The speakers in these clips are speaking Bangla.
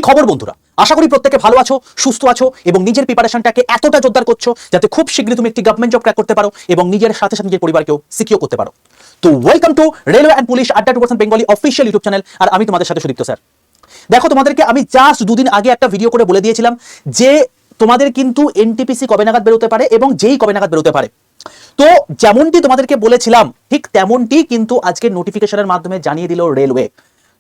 খবর বন্ধুরা, আশা করি প্রত্যেকে ভালো আছো, সুস্থ আছো এবং নিজের প্রিপারেশনটাকে এতটা জোরদার করছো যাতে খুব শীঘ্রই তুমি একটি গভর্নমেন্ট জব ক্র্যাক করতে পারো এবং নিজের সাথে সাথে নিজের পরিবারকেও সিকিউর করতে পারো। তো welcome to railway and police আড্ডা 2% বেঙ্গলি অফিসিয়াল ইউটিউব চ্যানেল, আর আমি তোমাদের সাথে সুদীপ্ত স্যার। দেখো, তোমাদেরকে আমি জাস্ট দুদিন আগে একটা ভিডিও করে বলে দিয়েছিলাম যে তোমাদের কিন্তু এনটিপিসি কবে নাগাদ বেরোতে পারে এবং যেই কবে নাগাদ বেরোতে পারে। তো যেমনটি তোমাদেরকে বলেছিলাম ঠিক তেমনটি কিন্তু আজকে নোটিফিকেশনের মাধ্যমে জানিয়ে দিল রেলওয়ে।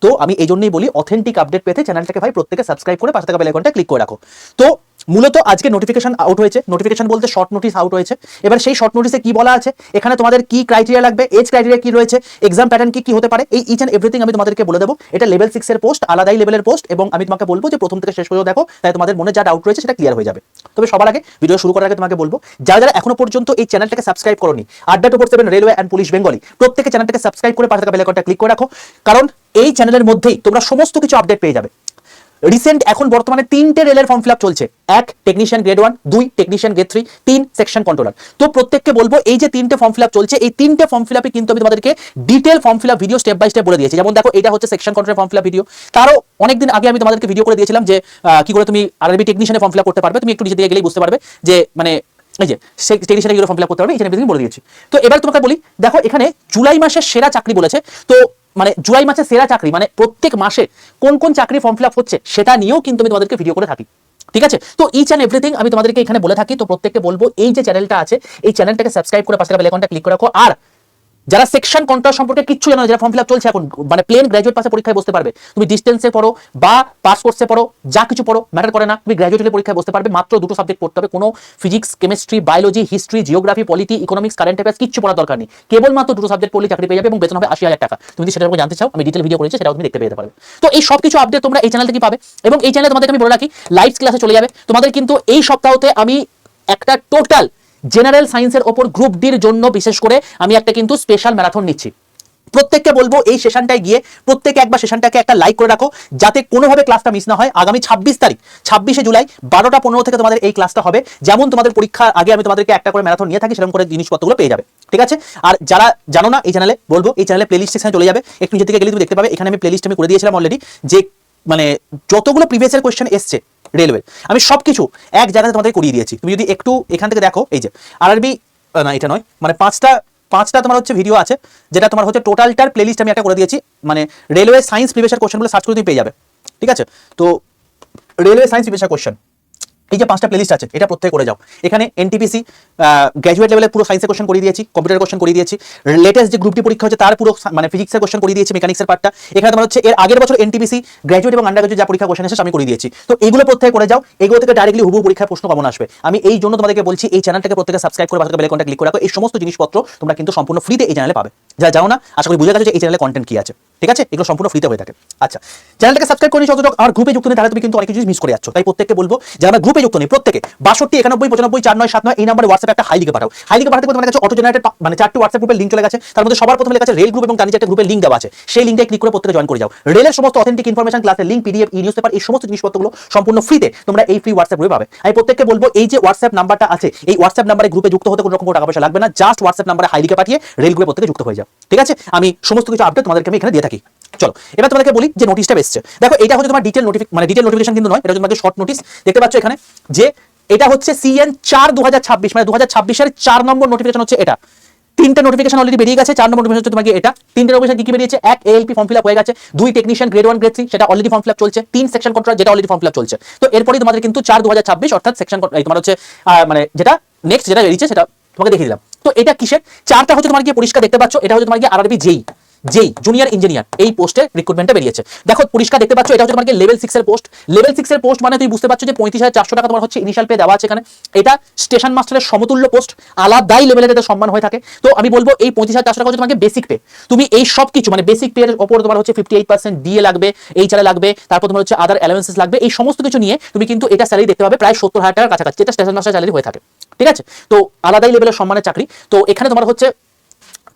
তো আমি এই জন্যই বলি, অথেন্টিক আপডেট পেতে চ্যানেলটাকে ভাই প্রত্যেকে সাবস্ক্রাইব করে পাশে থাকা বেল আইকনটা ক্লিক করে রাখো। তো মূলত আজকে নোটিফিকেশন আউট হয়েছে, নোটিফিকেশন বলতে শর্ট নোটিস আউট হয়েছে। এবার সেই শর্ট নোটিসে কি বলা আছে, এখানে তোমাদের কি ক্রাইটেরিয়া লাগবে, এজ ক্রাইটেরিয়া কি রয়েছে, এক্সাম প্যাটার্ন কি হতে পারে, এই ইচ অ্যান্ড এভরিথিং আমি তোমাদেরকে বলে দেবো। এটা লেভেল 6 এর পোস্ট, আলাদাই লেভেলের পোস্ট, এবং আমি তোমাকে বলবো যে প্রথম থেকে শেষ পর্যন্ত দেখো, তাই তোমাদের মনে যা ডাউট রয়েছে সেটা ক্লিয়ার হয়ে যাবে। তবে সবার আগে, ভিডিও শুরু করার আগে তোমাকে বলবো, যারা যারা এখনো পর্যন্ত এই চ্যানেলটাকে সাবস্ক্রাইব করোনি, আড্ডা 247 রেলওয়ে অ্যান্ড পুলিশ বেঙ্গলি, প্রত্যেকে চ্যানেলটাকে সাবস্ক্রাইব করে পাশে থাকা বেল আইকনটা ক্লিক করে রাখো, কারণ এই চ্যানেলের মধ্যেই তোমরা সমস্ত কিছু আপডেট পেয়ে যাবে। রিসেন্ট এখন বর্তমানে 3টে রেলের ফর্ম ফিল আপ চলছে। 1 technician grade 1, 2 technician grade 3, 3 section controller. তো প্রত্যেককে বলবো, এই যে 3টে ফর্ম ফিল আপ চলছে, এই 3টে ফর্ম ফিল আপে কিন্তু আমি তোমাদেরকে detail form fill up video step by step বলে দিয়েছি। যেমন দেখো, এটা হচ্ছে section controller form fill up video. তারও অনেকদিন আগে আমি তোমাদেরকে ভিডিও করে দিয়েছিলাম যে কি করে তুমি আরআরবি টেকনিশিয়ানে ফর্ম ফিল আপ করতে পারবে। তুমি একটু নিচে দিয়ে গেলেই বুঝতে পারবে যে মানে এই যে টেকনিশিয়ানে গিয়ে ফর্ম ফিল আপ করতে পারবে, এই জন্য বলে দিয়েছি। তো এবার তোমাকে বলি, দেখো এখানে জুলাই মাসের সেরা চাকরি বলেছে। তো মানে জুলাই মাসের সেরা চাকরি মানে প্রত্যেক মাসে কোন কোন চাকরি ফর্ম ফিল আপ হচ্ছে সেটা নিয়েও কিন্তু আমি তোমাদেরকে ভিডিও করে থাকি। ঠিক আছে, তো ইচ অ্যান্ড এভরিথিং আমি তোমাদেরকে এখানে বলে থাকি। তো প্রত্যেককে বলবো, এই যে চ্যানেলটা আছে, এই চ্যানেলটাকে সাবস্ক্রাইব করে পাশে বেল আইকনটা ক্লিক করে রাখো। আর যারা সেকশন কন্ট্রোল সম্পর্কে কিচ্ছু জানো না, যারা ফর্ম ফিল আপ চলছে এখন, মানে প্লেন গ্র্যাজুয়েট পাশে পরীক্ষায় বসতে পারবে। তুমি ডিস্টেন্সে পড়ো বা পাস কোর্সে পড়ো, যা কিছু পড়ো ম্যাটার করে না, তুমি গ্র্যাজুয়েট হলে পরীক্ষায় বসতে পারবে। মাত্র দুটো সাবজেক্ট পড়তে হবে, কোনো physics, chemistry, biology, history, geography, polity, economics, current affairs কিচ্ছু পড়ার দরকার নেই। কেবলমাত্র দুটো সাবজেক্ট পড়লে চাকরি পেয়ে যাবে এবং বেতন হবে 80,000 টাকা। তুমি যদি সেটার উপর জানতে চাও, আমি ডিটেল ভিডিও করেছি, সেটাও তুমি দেখতে পেতে পারবে। তো এই সব কিছু আপডেট তোমরা এই চ্যানেল থেকে পাবে। এবং এই চ্যানেলে তোমাদেরকে আমি বলে রাখি, লাইভ ক্লাসে চলে যাবে তোমাদের। কিন্তু এই সপ্তাহতে আমি একটা টোটাল জেনারেল সায়েন্সের ওপর গ্রুপ ডির জন্য বিশেষ করে আমি একটা কিন্তু স্পেশাল ম্যারাথন নিচ্ছি। প্রত্যেককে বলবো, এই সেশনটায় গিয়ে প্রত্যেকে একবার সেশনটাকে একটা লাইক করে রাখো, যাতে কোনোভাবে ক্লাসটা মিস না হয়। আগামী 26 তারিখ 26শে জুলাই 12টা 15 থেকে তোমাদের এই ক্লাসটা হবে। যেমন তোমাদের পরীক্ষার আগে আমি তোমাদেরকে একটা করে ম্যারাথন নিয়ে থাকি, সেরকম করে জিনিসপত্রগুলো পেয়ে যাবে। ঠিক আছে, আর যারা জানো না, এই চ্যানেলে বলবো, এই চ্যানেলে প্লেলিস্ট সেকশনে চলে যাবে, একটু নিচে থেকে গেলে তুমি দেখতে পাবে, এখানে আমি প্লেলিস্ট আমি করে দিয়েছিলাম অলরেডি, যে মানে যতগুলো প্রিভিয়াস ইয়ার কোয়েশ্চেন এসছে রেলওয়ে, আমি সবকিছু এক জায়গাতে তোমাদের করিয়ে দিয়েছি। তুমি যদি একটু এখান থেকে দেখো, এই যে আরআরবি, না এটা নয়, মানে পাঁচটা তোমার হচ্ছে ভিডিও আছে, যেটা তোমার হচ্ছে টোটালটার প্লেলিস্ট আমি একটা করে দিয়েছি। মানে রেলওয়ে সায়েন্স প্রিভিয়াস ইয়ার কোশ্চেনগুলো সার্চ করে তুমি পেয়ে যাবে। ঠিক আছে, তো railway science previous year question, এই যে 5টা প্লেলিস্ট আছে, এটা প্রত্যেকে করে যাও। এখানে এনটিপিসি গ্র্যাজুয়েট লেভেলে পুরো সায়েন্সের কোশ্চেন করে দিয়েছি, কম্পিউটার কোশ্চেন করে দিয়েছি, লেটেস্ট যে গ্রুপ ডি পরীক্ষা হচ্ছে তার পুরো মানে ফিজিক্সের কোশ্চেন করে দিয়েছি, মেকানিক্সের পার্টটা। এখানে তোমার হচ্ছে এর আগের বছর এনটিপিসি গ্র্যাজুয়েট এবং আন্ডার গ্র্যাজুয়েট যা পরীক্ষা কোশ্চেন এসেছে আমি করে দিয়েছি। তো এগুলো প্রত্যেকে করে যাও, এগুলো থেকে ডাইরেক্টলি হুবহু পরীক্ষায় প্রশ্ন কমন আসবে। আমি এই জন্য তোমাদেরকে বলছি, এই চ্যানেলটাকে প্রত্যেকে সাবস্ক্রাইব করে পাশে বেল আইকনটা ক্লিক করে রাখো। এই সমস্ত জিনিসপত্র তোমরা কিন্তু সম্পূর্ণ ফ্রিতে এই চ্যানেলে পাবে। যারা জানো না, আশা করি বুঝে গেছো যে এই চ্যানেলে কন্টেন্ট কি আছে। ঠিক আছে, এগুলো সম্পূর্ণ ফ্রিতে হয়ে থাকে। আচ্ছা, চ্যানেলটাকে সাবস্ক্রাইব করে যত আর গ্রুপে যুক্ত নেই, তাহলে তুমি কিন্তু অনেক কিছু মিস করে যাচ্ছ। তাই প্রত্যেককে বলবো, যারা গ্রুপে যুক্ত নেই, প্রত্যেকে 62 91 95 4979 এই নম্বরে হোয়াটসঅ্যাপে একটা হাই লিখে পাঠাও। হাই লিখে পাঠাতে তোমার কাছে অটো জেনারেটেড মানে 4টি হোয়াটসঅ্যাপ গ্রুপের লিংক চলে গেছে। তার মধ্যে সবার প্রথমে লেখা আছে রেল গ্রুপ এবং তার নিচে একটা গ্রুপের লিংক দেওয়া আছে। সেই লিংকে ক্লিক করে প্রত্যেকে জয়েন করে যাও। রেলের সমস্ত অথেন্টিক ইনফরমেশন, ক্লাসের লিংক, পিডিএফ, ই নিউজ পেপার, এই সমস্ত জিনিসপত্রগুলো সম্পূর্ণ ফ্রিতে তোমরা এই ফ্রি হোয়াটসঅ্যাপ গ্রুপে পাবে। আমি প্রত্যেককে বলবো, এই যে হোয়াটসঅ্যাপ নাম্বারটা আছে, এই হোয়াটসঅ্যাপ নাম্বারে গ্রুপে যুক্ত হতে কোনো রকম টাকা পয়সা লাগবে না। জাস্ট হোয়াটসঅ্যাপ নাম্বারে হাই লিখে পাঠিয়ে রেল গ্রুপে প্রত্যেকে যুক্ত হয়ে যাও। ঠিক আছে, আমি সমস্ত কিছু আপডেট তোমাদেরকে আমি এখানে দিয়ে থাকি। চলো, এবার তোমাদেরকে বলি যে নোটিশটা এসেছে। দেখো, এটা হচ্ছে তোমার ডিটেল নোটিফিকেশন কিন্তু নয়, এটা তোমাকে শর্ট নোটিস। দেখতে পাচ্ছ এখানে যে এটা হচ্ছে CN 4 2026, মানে 2026 এর 4 নম্বর নোটিফিকেশন হচ্ছে এটা। 3টে নোটিফিকেশন অলরেডি বেরিয়ে গেছে, 4 নম্বর নোটিফিকেশন হচ্ছে তোমাকে এটা। 3টে নোটিফিকেশন কি বেরিয়েছে? 1 ALP ফর্ম ফিল আপ হয়ে গেছে, 2 টেকনিশিয়ান গ্রেড 1 গ্রেড 3 সেটা অলরেডি ফর্ম ফিল আপ চলছে, 3 সেকশন কন্ট্রোলার যেটা অলরেডি ফর্ম ফিল আপ চলছে। তো এরপরই তোমাদের কিন্তু 4 2026 অর্থাৎ সেকশন তোমার হচ্ছে মানে যেটা নেক্সট যেটা বেরিয়েছে সেটা তোমাকে দেখিয়ে দিলাম। তো এটা কিসের? 4টা হচ্ছে তোমার গিয়ে পরিষ্কার দেখতে পাচ্ছ, এটা হচ্ছে তোমার গিয়ে আরআরবি যেই জুনিয়র ইঞ্জিনিয়ার এই পোস্টে রিক্রুটমেন্টটা বেরিয়েছে। দেখো পরিষ্কার দেখতে পাচ্ছ, এটা হচ্ছে তোমাকে লেভেল 6 এর পোস্ট। লেভেল 6 এর পোস্ট মানে তুমি বুঝতে পারছো যে 35,400 টাকা তোমার হচ্ছে ইনিশিয়াল পে দেওয়া আছে এখানে। এটা স্টেশন মাস্টারের সমতুল্য পোস্ট, আলাদাই লেভেলের এটা সম্মান হয়ে থাকে। তো আমি বলবো, এই 35,400 টাকা হচ্ছে তোমাকে বেসিক পে। তুমি এই সব কিছু মানে বেসিক পে এর উপর তোমার হচ্ছে 58% ডিএ লাগবে, এইচআর লাগবে, তারপর তোমার হচ্ছে আদার অ্যালাউন্সেস লাগবে। এই সমস্ত কিছু নিয়ে তুমি কিন্তু এটা স্যালারি দেখতে পাবে প্রায় 70,000 টাকার কাছাকাছি, যেটা স্টেশন মাস্টার স্যালারি হয়ে থাকে। ঠিক আছে, তো আলাদাই লেভেলের সম্মানের চাকরি। তো এখানে তোমার হচ্ছে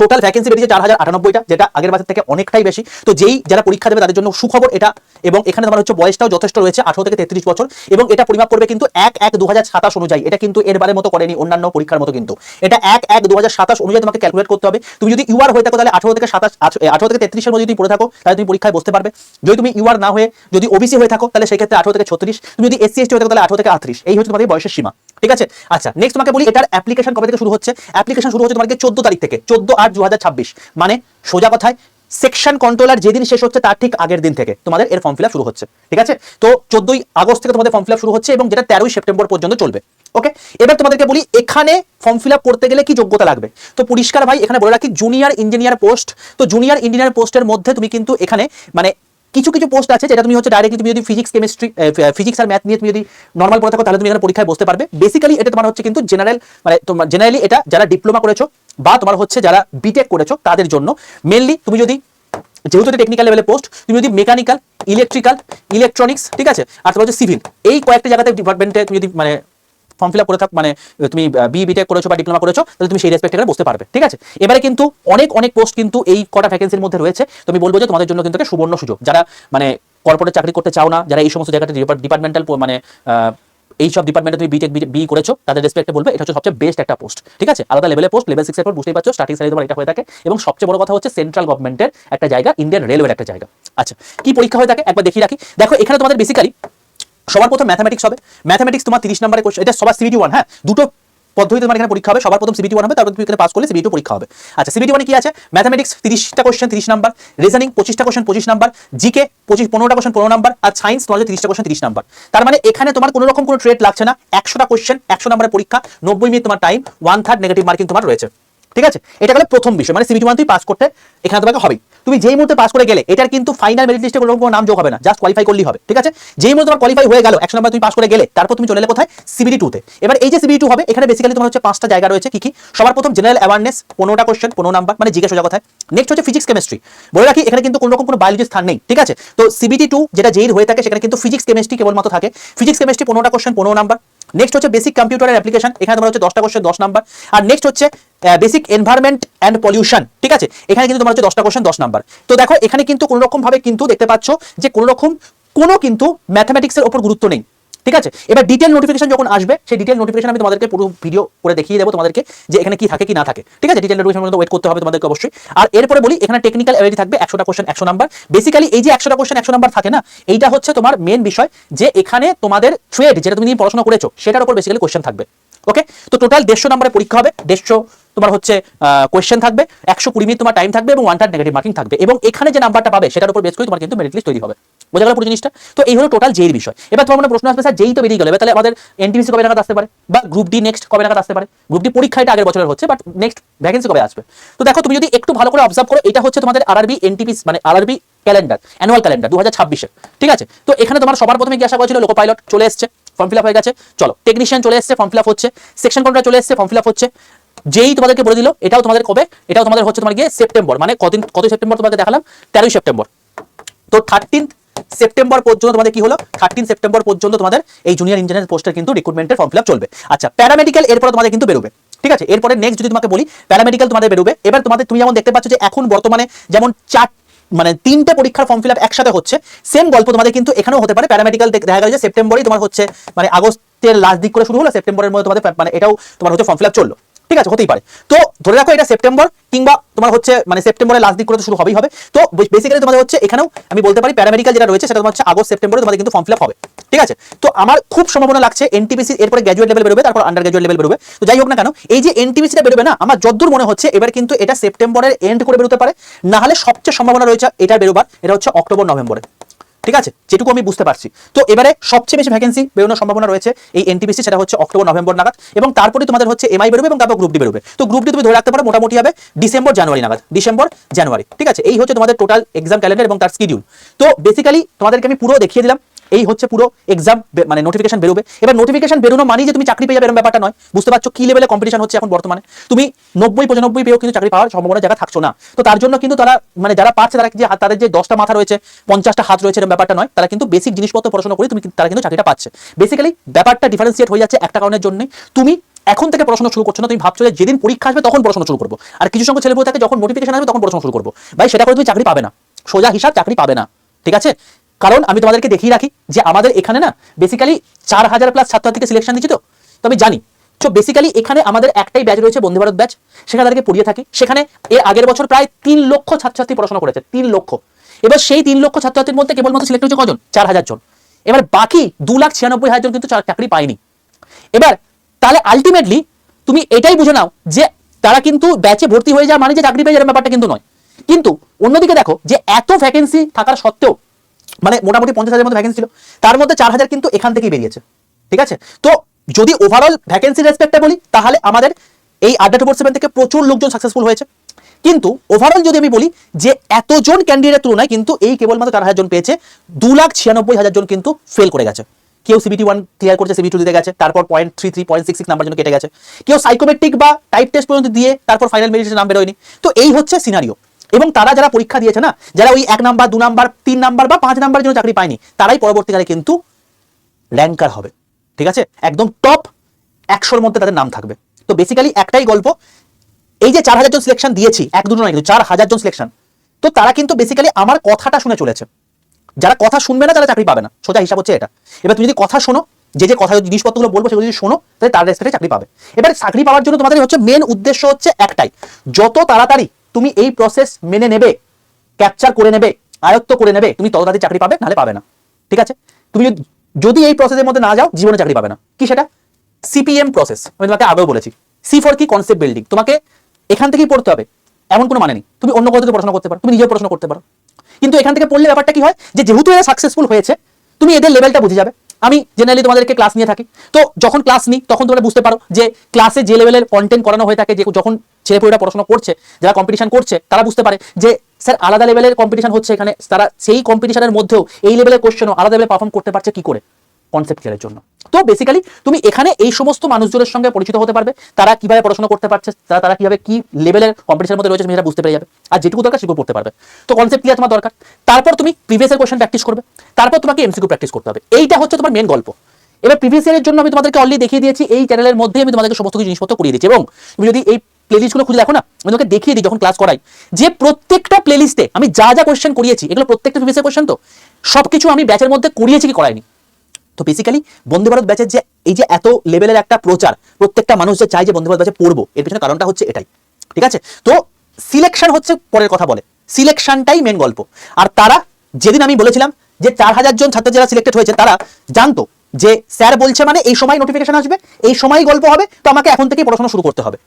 টোটাল ভ্যাকেন্সি বেরিয়েছে 4098টা, যেটা আগের বছর থেকে অনেকটাই বেশি। তো যেই যারা পরীক্ষা দেবে তাদের জন্য সুখবর এটা। এবং এখানে তোমার হচ্ছে বয়সটাও যথেষ্ট রয়েছে, 18 থেকে 33 বছর, এবং এটা পরিমাপ করবে কিন্তু 1/1/2027 অনুযায়ী। এটা কিন্তু এরবারের মতো করেনি, অন্যান্য পরীক্ষার মতো কিন্তু এটা 1/1/2027 অনুযায়ী তোমাকে ক্যালকুলেট করতে হবে। তুমি যদি ইউআর হয়ে থাকো তাহলে 18 থেকে 33 এর মধ্যে যদি পড়ে থাকো তাহলে তুমি পরীক্ষায় বসতে পারবে। যদি তুমি ইউআর না হয়ে যদি ওবিসি হয়ে থাকো তাহলে সেই ক্ষেত্রে 18 থেকে 36, তুমি যদি এসসি এসটি হয়ে থাকো তাহলে 18 থেকে 38। এই হচ্ছে তোমাদের বয়সের সীমা, ঠিক আছে। আচ্ছা, নেক্সট তোমাকে বলি এটার অ্যাপ্লিকেশন কবে থেকে শুরু হচ্ছে। অ্যাপ্লিকেশন শুরু হচ্ছে তোমাকে 14 তারিখ থেকে, 14/8/2026, মানে সোজা কথায় সেকশন কন্ট্রোলার যেদিন শেষ হচ্ছে তার ঠিক আগের দিন থেকে তোমাদের এর ফর্ম ফিলআপ শুরু হচ্ছে, ঠিক আছে। তো 14ই আগস্ট থেকে তোমাদের ফর্ম ফিলআপ শুরু হচ্ছে এবং যেটা 13ই সেপ্টেম্বর পর্যন্ত চলবে। ওকে, এবার তোমাদেরকে বলি এখানে ফর্ম ফিলআপ করতে গেলে কি যোগ্যতা লাগবে। তো পরিষ্কার ভাই এখানে বলে রাখি জুনিয়র ইঞ্জিনিয়ার পোস্ট। তো জুনিয়র ইঞ্জিনিয়ার পোস্টের মধ্যে তুমি কিন্তু এখানে মানে কিছু কিছু পোস্ট আছে যেটা তুমি হচ্ছে ডাইরেক্টলি তুমি যদি ফিজিক্স কেমিস্ট্রি ফিজিক্স আর ম্যাথ নিয়ে তুমি যদি নর্মাল পড়ে থাকো তাহলে তুমি এখানে পরীক্ষায় বসতে পারবে। বেসিক্যালি এটা তোমার হচ্ছে কিন্তু জেনারেল, মানে তোমার জেনারেলি এটা যারা ডিপ্লোমা করেছো বা তোমার হচ্ছে যারা বিটেক করেছো তাদের জন্য মেনলি। তুমি যদি যেহেতু এটা টেকনিক্যাল লেভেলের পোস্ট, তুমি যদি মেকানিক্যাল, ইলেকট্রিক্যাল, ইলেকট্রনিক্স, ঠিক আছে, আর তোমার হচ্ছে সিভিল, এই কয়েকটা জায়গাতে ডিপার্টমেন্টে তুমি যদি মানে ফর্ম ফিল আপ করে থাক, মানে তুমি বিটেক করেছো বা ডিপ্লোমা করেছো তাহলে তুমি সেই রেসপেক্টে বসতে পারবে, ঠিক আছে। এবারে কিন্তু অনেক পোস্ট কিন্তু এই কটা ভ্যাকেন্সির মধ্যে রয়েছে। তুমি বলবো যে তোমাদের জন্য কিন্তু একটা সুবর্ণ সুযোগ, যারা মানে কর্পোরেট চাকরি করতে চাও না, যারা এই সমস্ত জায়গাতে ডিপার্টমেন্টাল মানে এই সব ডিপার্টমেন্টে তুমি বিটেক বি করেছো তাদের রেসপেক্টে বলবে এটা হচ্ছে সবচেয়ে বেস্ট একটা পোস্ট, ঠিক আছে। আলাদা লেভেলের পোস্ট, লেভেল 6 এর পর বুঝতেই পারছো স্টার্টিং স্যালারি তোমার এটা হয়ে থাকে, এবং সবচেয়ে বড় কথা হচ্ছে সেন্ট্রাল গভর্নমেন্টের একটা জায়গা, ইন্ডিয়ান রেলওয়ের একটা জায়গা। আচ্ছা, কি পরীক্ষা হয়ে থাকে একবার দেখিয়ে রাখি। দেখো এখানে তোমাদের বেসিক্যালি সবার প্রথম ম্যাথমেটিক্স হবে। ম্যাথমেটিক্স তোমার 30 নম্বরের কোশ্চেন, এটা সবার সিবিটি 1, হ্যাঁ, দুটো পদ্ধতিতে তোমার এখানে পরীক্ষা হবে। সবার প্রথম সিবিটি 1 হবে, তারপর তুমি এখানে পাস করলে সিবিটি 2 পরীক্ষা হবে। আচ্ছা, সিবিটি 1 কি আছে? ম্যাথমেটিক্স 30টা কোশ্চেন 30 নাম্বার, রিজনিং 25টা কোশ্চেন 25 নাম্বার, জিকে 15টা কোশ্চেন 15 নাম্বার, আর সায়েন্স তোমাদের 30টা কোশ্চেন 30 নাম্বার। তার মানে এখানে তোমার কোনো রকম কোনো ট্রেড লাগছে না। 100টা কোশ্চেন 100 নাম্বারের পরীক্ষা, 90 মিনিট তোমার টাইম, 1/3 নেগেটিভ মার্কিং তোমার রয়েছে, ঠিক আছে। এটা গেল প্রথম বিষয়, মানে সিবিটি 1 তুই পাস করতে এখানে তোমাকে হবেই। তুমি যেই মুহূর্তে পাস করে গেলে এটার কিন্তু ফাইনাল মেরিট লিস্টে কোনো নাম যোগ হবে না, জাস্ট কোয়ালিফাই করলেই হবে, ঠিক আছে। যেই মুহূর্তে তোমার কোয়ালিফাই হয়ে গেল 100 নাম্বার তুমি পাস করে গেলে, তারপর তুমি চলে এলে কোথায়? সিবিটি 2 তে। এবার এই যে সিবিটি 2 হবে এখানে বেসিক্যালি তোমার হচ্ছে 5টা জায়গা রয়েছে। কি সবার প্রথম জেনারেল অ্যাওয়ারনেস 15টা কোশ্চেন 15 নাম্বার, মানে জিজ্ঞাসা সোজা কথায়। নেক্সট হচ্ছে ফিজিক্স কেমিস্ট্রি, বলে রাখি এখানে কিন্তু কোনো রকম কোনো বায়োলজির স্থান নেই, ঠিক আছে। তো সিবিটি 2 যেটা যেই হয়ে থাকে সেখানে কিন্তু ফিজিক্স কেমিস্ট্রি কেবলমাত্র থাকে। ফিজিক্স কেমিস্ট্রি 15টা কোশ্চেন 15 নাম্বার। নেক্সট হচ্ছে বেসিক কম্পিউটারের অ্যাপ্লিকেশন, এখানে তোমার হচ্ছে 10টা কোশ্চেন 10 নাম্বার। আর নেক্সট হচ্ছে বেসিক এনভায়রনমেন্ট অ্যান্ড পলিউশন, ঠিক আছে, এখানে কিন্তু তোমার হচ্ছে 10টা কোশ্চেন 10 নাম্বার। তো দেখো এখানে কিন্তু কোনো রকম ভাবে কিন্তু দেখতে পাচ্ছ যে কোনো রকম কোনো কিন্তু ম্যাথমেটিক্সের উপর গুরুত্ব নেই, ঠিক আছে। এবার ডিটেল নোটিফিকেশন যখন আসবে সেই ডিটেল নোটিফিকেশন আমি তোমাদেরকে পুরো ভিডিও করে দেখিয়ে দেবো তোমাদেরকে যে এখানে কি থাকে কি না থাকে, ঠিক আছে। ডিটেল নোটিফিকেশন পর্যন্ত ওয়েট করতে হবে তোমাদেরকে অবশ্যই। আর এরপরে বলি এখানে টেকনিক্যাল এবিলিটি থাকবে 100টা কোশ্চেন 100 নাম্বার। বেসিক্যালি এই যে 100টা কোশ্চেন 100 নাম্বার থাকে না, এইটা হচ্ছে তোমার মেন বিষয় যে এখানে তোমাদের ট্রেড যেটা তুমি পড়াশোনা করেছো সেটার উপর বেসিক্যালি কোশ্চেন থাকবে। ওকে, তো টোটাল 150 নম্বরের পরীক্ষা হবে, 150 তোমার হচ্ছে কোশ্চেন থাকবে, 120 মিনিট তোমার টাইম থাকবে এবং 1/3 নেগেটিভ মার্কিং থাকবে, এবং এখানে যে নাম্বারটা পাবে সেটার উপর বেস করে তোমার কিন্তু মেরিট লিস্ট তৈরি হবে। বোঝা গেল পুরো জিনিসটা? তো এই হলো টোটাল জেইর বিষয়। এবার তোমার মনে প্রশ্ন আসবে স্যার যেই তো বেরিয়ে গেল, তাহলে আমাদের এনটিপিসি কবে নাগাদ আসতে পারে বা গ্রুপ ডি নেক্সট কবে নাগাদ আসতে পারে? গ্রুপ ডি পরীক্ষা এটা আগের বছরের হচ্ছে, বাট নেক্সট ভ্যাকেন্সি কবে আসবে? তো দেখো তুমি যদি একটু ভালো করে অবজার্ভ করো, এটা হচ্ছে তোমাদের আরআরবি এনটিপিসি মানে আরআরবি ক্যালেন্ডার, অ্যানুয়াল ক্যালেন্ডার 2026-এর, ঠিক আছে। তো এখানে তোমার সবার প্রথমে কি আসা করেছিল? লোকো পাইলট চলে এসেছে, ফর্ম ফিল আপ হয়ে গেছে। চলো, টেকনিশিয়ান চলে এসেছে, ফর্ম ফিল আপ হচ্ছে। সেকশন কন্ট্রোলার চলে এসেছে, ফর্ম ফিল আপ হচ্ছে। যেই তোমাদেরকে বলে দিল এটাও তোমাদের কবে? এটাও তোমাদের হচ্ছে তোমার গিয়ে সেপ্টেম্বর, মানে কত সেপ্টেম্বর তোমাকে দেখালাম? 13ই সেপ্টেম্বর। তো 13 সেপ্টেম্বর পর্যন্ত তোমাদের কি হলো? 13 সেপ্টেম্বর পর্যন্ত তোমাদের এই জুনিয়র ইঞ্জিনিয়ার পোস্টের কিন্তু রিক্রুটমেন্টের ফর্ম ফিল আপ চলবে। আচ্ছা, প্যারামেডিক্যাল এরপরে তোমাদের কিন্তু বেরোবে, ঠিক আছে। এরপরে নেক্সট যদি তোমাকে বলি প্যারামেডিক্যাল তোমাদের বেরোবে। এবার তুমি যেমন দেখতে পাচ্ছ যে এখন বর্তমানে যেমন 3টে পরীক্ষার ফর্ম ফিল আপ একসাথে হচ্ছে, সেম গল্প তোমাদের কিন্তু এখানেও হতে পারে। প্যারামেডিক্যাল দেখা গেল যে সেপ্টেম্বরেই তোমার হচ্ছে মানে আগস্টের লাস্ট দিক করে শুরু হলো, সেপ্টেম্বরের মধ্যে তোমাদের মানে এটাও তোমার হচ্ছে ফর্ম ফিল আপ চললো, ঠিক আছে, হতেই পারে। তো ধরে রাখো এটা সেপ্টেম্বর কিংবা তোমার হচ্ছে মানে সেপ্টেম্বরের লাস্ট দিক করে তো শুরু হবেই হবে। তো বেসিক্যালি তোমাদের হচ্ছে এখানেও আমি বলতে পারি প্যারামেডিক্যাল যেটা রয়েছে সেটা তোমার হচ্ছে আগস্ট সেপ্টেম্বরে তোমাদের কিন্তু ফর্ম ফিল আপ হবে, ঠিক আছে। তো আমার খুব সম্ভাবনা লাগছে এনটিপিসি এরপরে গ্র্যাজুয়েট লেভেল বেরোবে, তারপর আন্ডার গ্র্যাজুয়েট লেভেল বেরোবে। তো যাই হোক না কেন এই যে এনটিপিসিটা বেরোবে না, আমার যতদূর মনে হচ্ছে এবার কিন্তু এটা সেপ্টেম্বরের এন্ড করে বেরোতে পারে, না হলে সবচেয়ে সম্ভাবনা রয়েছে এটা বেরোবার, এটা হচ্ছে অক্টোবর নভেম্বরে, ঠিক আছে, যেটুকু আমি বুঝতে পারছি। তো এবারে সবচেয়ে বেশি ভ্যাকেন্সি বেরোনোর সম্ভাবনা রয়েছে এই এনটিপিসি, সেটা হচ্ছে অক্টোবর নভেম্বর নাগাদ, এবং তারপরে তোমাদের হচ্ছে এমআই বেরোবে এবং তারপর গ্রুপ ডি বেরোবে। তো গ্রুপ ডি তুমি ধরে রাখতে পারো মোটামুটি হবে ডিসেম্বর জানুয়ারি নাগাদ, ডিসেম্বর জানুয়ারি, ঠিক আছে। এই হচ্ছে তোমাদের টোটাল এক্সাম ক্যালেন্ডার এবং তার শিডিউল। তো বেসিক্যালি তোমাদেরকে আমি পুরো দেখিয়ে দিলাম, এই হচ্ছে পুরো এক্সাম মানে নোটিফিকেশন বেরোবে। এবার নোটিফিকেশন বেরোনো মানে যে তুমি চাকরি পেয়ে যাবে এরকম ব্যাপারটা নয়, বুঝতে পারছো কি লেভেলে কম্পিটিশন হচ্ছে এখন বর্তমানে। তুমি 90-95 পেয়েও কিন্তু চাকরি পাওয়ার সম্ভাবনা জায়গা থাকছো না। তো তার জন্য কিন্তু তারা মানে যারা পাচ্ছে তারা যে তাদের যে 10টা মাথা রয়েছে 50টা হাত রয়েছে এরকম ব্যাপারটা নয়, তারা কিন্তু বেসিক জিনিসপত্র পড়াশোনা করে তারা কিন্তু চাকরিটা পাচ্ছে। বেসিক্যালি ব্যাপারটা ডিফারেন্সিয়েট হয়ে যাচ্ছে একটা কারণের জন্য, তুমি এখন থেকে পড়াশোনা শুরু করছো না, তুমি ভাবছো যে যেদিন পরীক্ষা আসবে তখন পড়াশোনা শুরু করবো। আর কিছু সংখ্যক ছেলেপুলে থাকে যখন নোটিফিকেশন আসবে তখন পড়াশোনা শুরু করবো। ভাই সেটা করে তুমি চাকরি পাবে না, সোজা হিসাব চাকরি পাবে না, ঠিক আছে? কারণ আমি তোমাদেরকে দেখিয়ে রাখি যে আমাদের এখানে না বেসিক্যালি 4000 প্লাস ছাত্রছাত্রীকে সিলেকশন দিচ্ছি, তো আমি জানি। তো বেসিক্যালি এখানে আমাদের একটাই ব্যাচ রয়েছে, বন্দে ভারত ব্যাচ, সেখানে তাদেরকে পড়িয়ে থাকি। সেখানে এর আগের বছর প্রায় 3 লক্ষ ছাত্রছাত্রী পড়াশোনা করেছে, 3 লক্ষ। এবার সেই 3 লক্ষ ছাত্রছাত্রীর মধ্যে কেবলমাত্র সিলেক্ট হয়েছে কজন? 4000 জন। এবার বাকি 2,96,000 জন কিন্তু চাকরি পায়নি। এবার তাহলে আলটিমেটলি তুমি এটাই বুঝে নাও যে তারা কিন্তু ব্যাচে ভর্তি হয়ে যাওয়া মানে যে চাকরি পেয়ে যাবে ব্যাপারটা কিন্তু নয়। কিন্তু অন্যদিকে দেখো যে এত ভ্যাকেন্সি থাকার সত্ত্বেও, মানে মোটামুটি 50,000 মতো ভ্যাকেন্সি ছিল, তার মধ্যে 4,000 কিন্তু এখান থেকেই বেরিয়েছে, ঠিক আছে? তো যদি ওভারঅল ভ্যাকেন্সি রেসপেক্টে বলি তাহলে আমাদের এই আড্ডা 247 থেকে প্রচুর লোকজন সাকসেসফুল হয়েছে। কিন্তু ওভারঅল যদি আমি বলি যে এতজন ক্যান্ডিডেটের তুলনায় কিন্তু এই কেবলমাত্র 4,000 জন পেয়েছে, 2,96,000 জন কিন্তু ফেল করে গেছে। কেউ CBT 1 ক্লিয়ার করছে, CBT 2 দিতে গেছে, তারপর 0.33 0.66 নাম্বার জন্য কেটে গেছে। কেউ সাইকোমেট্রিক বা টাইপ টেস্ট পর্যন্ত দিয়ে তারপর ফাইনাল মেরিটে নাম বেরোয়নি। তো এই হচ্ছে সিনারিও। এবং তারা যারা পরীক্ষা দিয়েছে না, যারা ওই 1 নাম্বার 2 নাম্বার 3 নাম্বার বা 5 নাম্বারের জন্য চাকরি পায়নি, তারাই পরবর্তীকালে কিন্তু র্যাঙ্কার হবে, ঠিক আছে? একদম টপ 100-র মধ্যে তাদের নাম থাকবে। তো বেসিক্যালি একটাই গল্প, এই যে 4,000 জন সিলেকশন দিয়েছি, এক দুটো নয় কিন্তু 4,000 জন সিলেকশন, তো তারা কিন্তু বেসিক্যালি আমার কথাটা শুনে চলেছে। যারা কথা শুনবে না তারা চাকরি পাবে না, সোজা হিসাব হচ্ছে এটা। এবার তুমি যদি কথা শোনো, যে কথা জিনিসপত্রগুলো বলবো সেগুলো যদি শোনো, তাহলে তার রেসপেক্টে চাকরি পাবে। এবার চাকরি পাওয়ার জন্য তোমাদের হচ্ছে মেন উদ্দেশ্য হচ্ছে একটাই, যত তাড়াতাড়ি তুমি এই প্রসেস মেনে নেবে, ক্যাপচার করে নেবে, আয়ত্ত করে নেবে, তুমি তত তাড়াতাড়ি চাকরি পাবে, নাহলে পাবে না, ঠিক আছে? তুমি যদি এই প্রসেসের মধ্যে না যাও, জীবনে চাকরি পাবে না। কি সেটা? CPM প্রসেস, আমি তোমাকে আগেও বলেছি। C ফর কি? Concept building. তোমাকে এখান থেকেই পড়তে হবে এমন কোনো মানে নেই, তুমি অন্য কোথাও থেকে পড়াশোনা করতে পারো, তুমি নিজেও পড়াশোনা করতে পারো। কিন্তু এখান থেকে পড়লে ব্যাপারটা কি হয় যে যেহেতু এরা সাকসেসফুল হয়েছে, তুমি এদের লেভেলটা বুঝে যাবে। আমি জেনারেলি তোমাদেরকে ক্লাস নিয়ে থাকি, তো যখন ক্লাস নিই তখন তোমরা বুঝতে পারো যে ক্লাসে যে লেভেলের কন্টেন্ট করানো হয়ে থাকে, যে যখন ছেলেপুলেরা পড়াশোনা করছে, যারা কম্পিটিশন করছে, তারা বুঝতে পারে যে স্যার আলাদা লেভেলের কম্পিটিশন হচ্ছে এখানে, তারা সেই কম্পিটিশনের মধ্যেও এই লেভেলের কোশ্চেনও আলাদা লেভেলে পারফর্ম করতে পারছে কি করে? কনসেপ্ট ক্লিয়ারের জন্য। তো বেসিক্যালি তুমি এখানে এই সমস্ত মানুষজনের সঙ্গে পরিচিত হতে পারবে, তারা কিভাবে পড়াশোনা করতে পারছে, তারা কিভাবে কি লেভেলের কম্পিটিশনের মধ্যে রয়েছে, তুমি সেটা বুঝতে পেরে যাবে। আর যেটুকু দরকার সেটুকু পড়তে পারবে। তো কনসেপ্ট ক্লিয়ার তোমার দরকার। তারপর তুমি প্রিভিয়াস ইয়ার কোশ্চেন প্র্যাকটিস করবে, তারপর তোমাকে MCQ প্র্যাকটিস করতে হবে। এইটা হচ্ছে তোমার মেন গল্প। এবার প্রিভিয়াস ইয়ারের জন্য আমি তোমাদেরকে অলরেডি দেখিয়ে দিয়েছি, এই চ্যানেলের মধ্যে আমি তোমাদেরকে সমস্ত কিছু জিনিসপত্র করিয়ে দিচ্ছি। এবং তুমি যদি এই প্লেলিস্টগুলো খুঁজে দেখো না, আমি তোমাকে দেখিয়ে দিই যখন ক্লাস করাই, যে প্রত্যেকটা প্লেলিস্টে আমি যা যা কোশ্চেন করিয়েছি, এগুলো প্রত্যেকটা প্রিভিয়াস ইয়ার কোশ্চেন, তো সবকিছু আমি ব্যাচের মধ্যে করিয়েছি কি করাইনি। তো বেসিক্যালি বন্দে ভারত ব্যাচের যে এই যে এত লেভেলের একটা প্রচার, প্রত্যেকটা মানুষ যে চায় যে বন্দে ভারত ব্যাচে পড়বো, এর পিছনে কারণটা হচ্ছে এটাই, ঠিক আছে? তো সিলেকশন হচ্ছে পরের কথা বলে, সিলেকশনটাই মেন গল্প। আর তারা যেদিন আমি বলেছিলাম যে 4,000 জন ছাত্র যারা সিলেক্টেড হয়েছে, তারা জানতো যে স্যার বলছে মানে এই সময় নোটিফিকেশন আসবে, এই সময় গল্প হবে, তো আমাকে এখন থেকেই পড়াশোনা শুরু করতে হবে।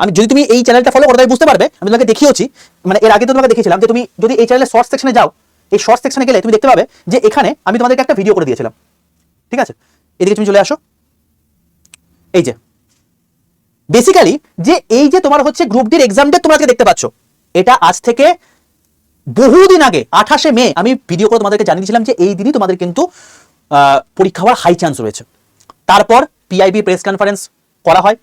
আমি যদি তুমি এই চ্যানেলটা ফলো করো তাহলে বুঝতে পারবে, আমি তোমাকে দেখিয়েছি, মানে এর আগে তো তোমাকে দেখিয়েছিলাম যে তুমি যদি এই চ্যানেলের শর্ট সেকশনে যাও, এই শর্ট সেকশনে গেলে তুমি দেখতে পাবে যে এখানে আমি তোমাদেরকে একটা ভিডিও করে দিয়েছিলাম, ঠিক আছে? এদিকে তুমি চলে আসো। এই যে বেসিক্যালি যে এই যে তোমার হচ্ছে গ্রুপ ডির এক্সাম ডেট তোমরা আজকে দেখতে পাচ্ছ, এটা আজ থেকে বহুদিন আগে 28শে মে আমি ভিডিও করে তোমাদেরকে জানিয়ে দিয়েছিলাম যে এই দিনই তোমাদের কিন্তু পরীক্ষা হওয়ার হাই চান্স রয়েছে। তারপর PIB প্রেস কনফারেন্স করা হয়,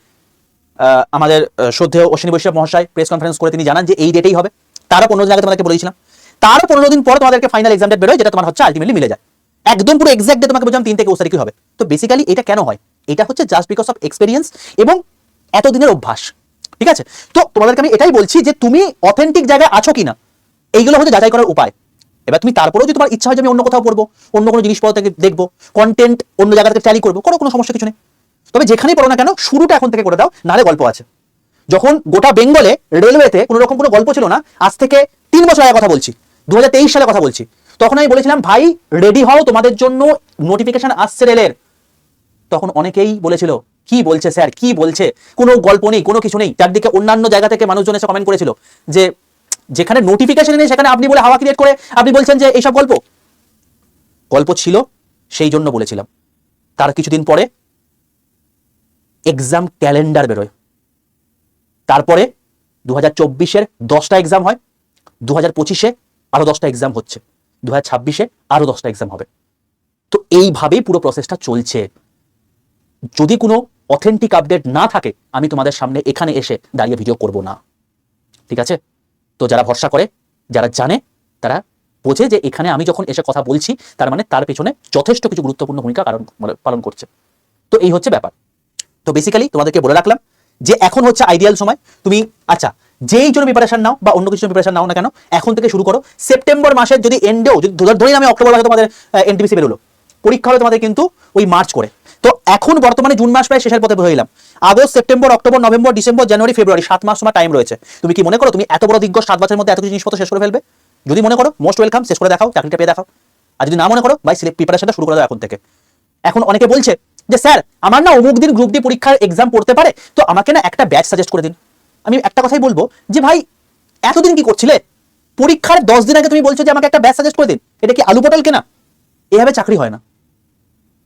আমাদের শ্রদ্ধেয় অশ্বিনী বৈষ্ণব মহাশয় প্রেস কনফারেন্স করে তিনি জানান যে এই ডেটেই হবে। তারও 15 দিন আগে তোমাদেরকে বলে দিয়েছিলাম, তার 15 দিন পর তোমাদেরকে ফাইনাল এক্সাম ডেট বেরোয়, যেটা তোমার হচ্ছে আলটিমেটলি মিলে যায়। একদম পুরো এক্সাক্ট ডেট তোমাকে বললাম 3 থেকে 20 তারিখই হবে। তো বেসিক্যালি এটা কেন হয়? এটা হচ্ছে জাস্ট বিকজ অফ এক্সপেরিয়েন্স এবং এতদিনের অভ্যাস, ঠিক আছে? তো তোমাদেরকে আমি এটাই বলছি যে তুমি অথেন্টিক জায়গায় আছো কিনা, এইগুলো হচ্ছে যাচাই করার উপায়। এবার তুমি তারপরেও যদি তোমার ইচ্ছা হয় যে আমি অন্য কোথাও পড়বো, অন্য কোনো জিনিসপত্র থেকে দেখবো, কন্টেন্ট অন্য জায়গা থেকে ট্যালি করবো, কোনো সমস্যা কিছু নেই। তবে যেখানেই পড়ো না কেন শুরুটা এখন থেকে করে দাও, নাহলে গল্প আছে। যখন গোটা বেঙ্গলে রেলওয়েতে কোনো রকম কোনো গল্প ছিল না, আজ থেকে 3 বছর আগে কথা বলছি, 2023 সালে কথা বলছি, তখন আমি বলেছিলাম ভাই রেডি হও, তোমাদের জন্য নোটিফিকেশন আসছে রেলের। তখন অনেকেই বলেছিল কি বলছে স্যার, কি বলছে, কোনো গল্প নেই, কোনো কিছু নেই। চারদিকে অন্যান্য জায়গা থেকে মানুষজন এসে কমেন্ট করেছিল যে যেখানে নোটিফিকেশন নেই সেখানে আপনি বলে হাওয়া ক্রিয়েট করে আপনি বলছেন যে এইসব গল্প ছিল, সেই জন্য বলেছিলাম। তার কিছুদিন পরে এক্সাম ক্যালেন্ডার বেরোয়, তারপরে 2024-এর 10টা এক্সাম হয়, 2025-এ আরো 10টা এক্সাম হচ্ছে, 2026-এ আরো 10টা এক্সাম হবে। তো এইভাবেই পুরো প্রসেসটা চলছে। যদি কোনো অথেন্টিক আপডেট না থাকে, আমি তোমাদের সামনে এখানে এসে দাঁড়িয়ে ভিডিও করব না, ঠিক আছে? তো যারা ভরসা করে, যারা জানে, তারা বোঝে যে এখানে আমি যখন এসে কথা বলছি তার মানে তার পেছনে যথেষ্ট কিছু গুরুত্বপূর্ণ ভূমিকা পালন করছে। তো এই হচ্ছে ব্যাপার। তো বেসিক্যালি তোমাদেরকে বলে রাখলাম যে এখন হচ্ছে আইডিয়াল সময়। তুমি আচ্ছা যেই জন্য প্রিপারেশন নাও বা অন্য কিছু প্রিপারেশন নাও না কেন, এখন থেকে শুরু করো। সেপ্টেম্বর মাসের যদি এন্ডেও, যদি ধরি আমি অক্টোবর মাসে তোমাদের এনটিপিসি বেরোলো, পরীক্ষা হলো তোমাদের কিন্তু ওই মার্চ করে। তো এখন বর্তমানে জুন মাস প্রায় শেষের পথে হয়ে এলাম। August, September, October, November, December, January, February, 7 মাস সময় টাইম রয়েছে। তুমি কি মনে করো তুমি এত বড় দিগ্গজ 7 বছরের মধ্যে এত কিছু জিনিসপত্র শেষ করে ফেলবে? যদি মনে করো মোস্ট ওয়েলকাম, শেষ করে দেখাও, চাকরিটা পেয়ে দেখাও। আর যদি না মনে করো ভাই, প্রিপারেশনটা শুরু করে দাও এখন থেকে। এখন অনেকে বলছে যে স্যার আমার না অমুক দিন গ্রুপ ডি পরীক্ষার এক্সাম পড়তে পারে, তো আমাকে না একটা ব্যাচ সাজেস্ট করে দিন। আমি একটা কথাই বলবো যে ভাই এতদিন কি করছিলে? পরীক্ষার 10 দিন আগে তুমি বলছো যে আমাকে একটা ব্যাচ সাজেস্ট করে দিন। এটা কি আলু পটল কেনা? এভাবে চাকরি হয় না,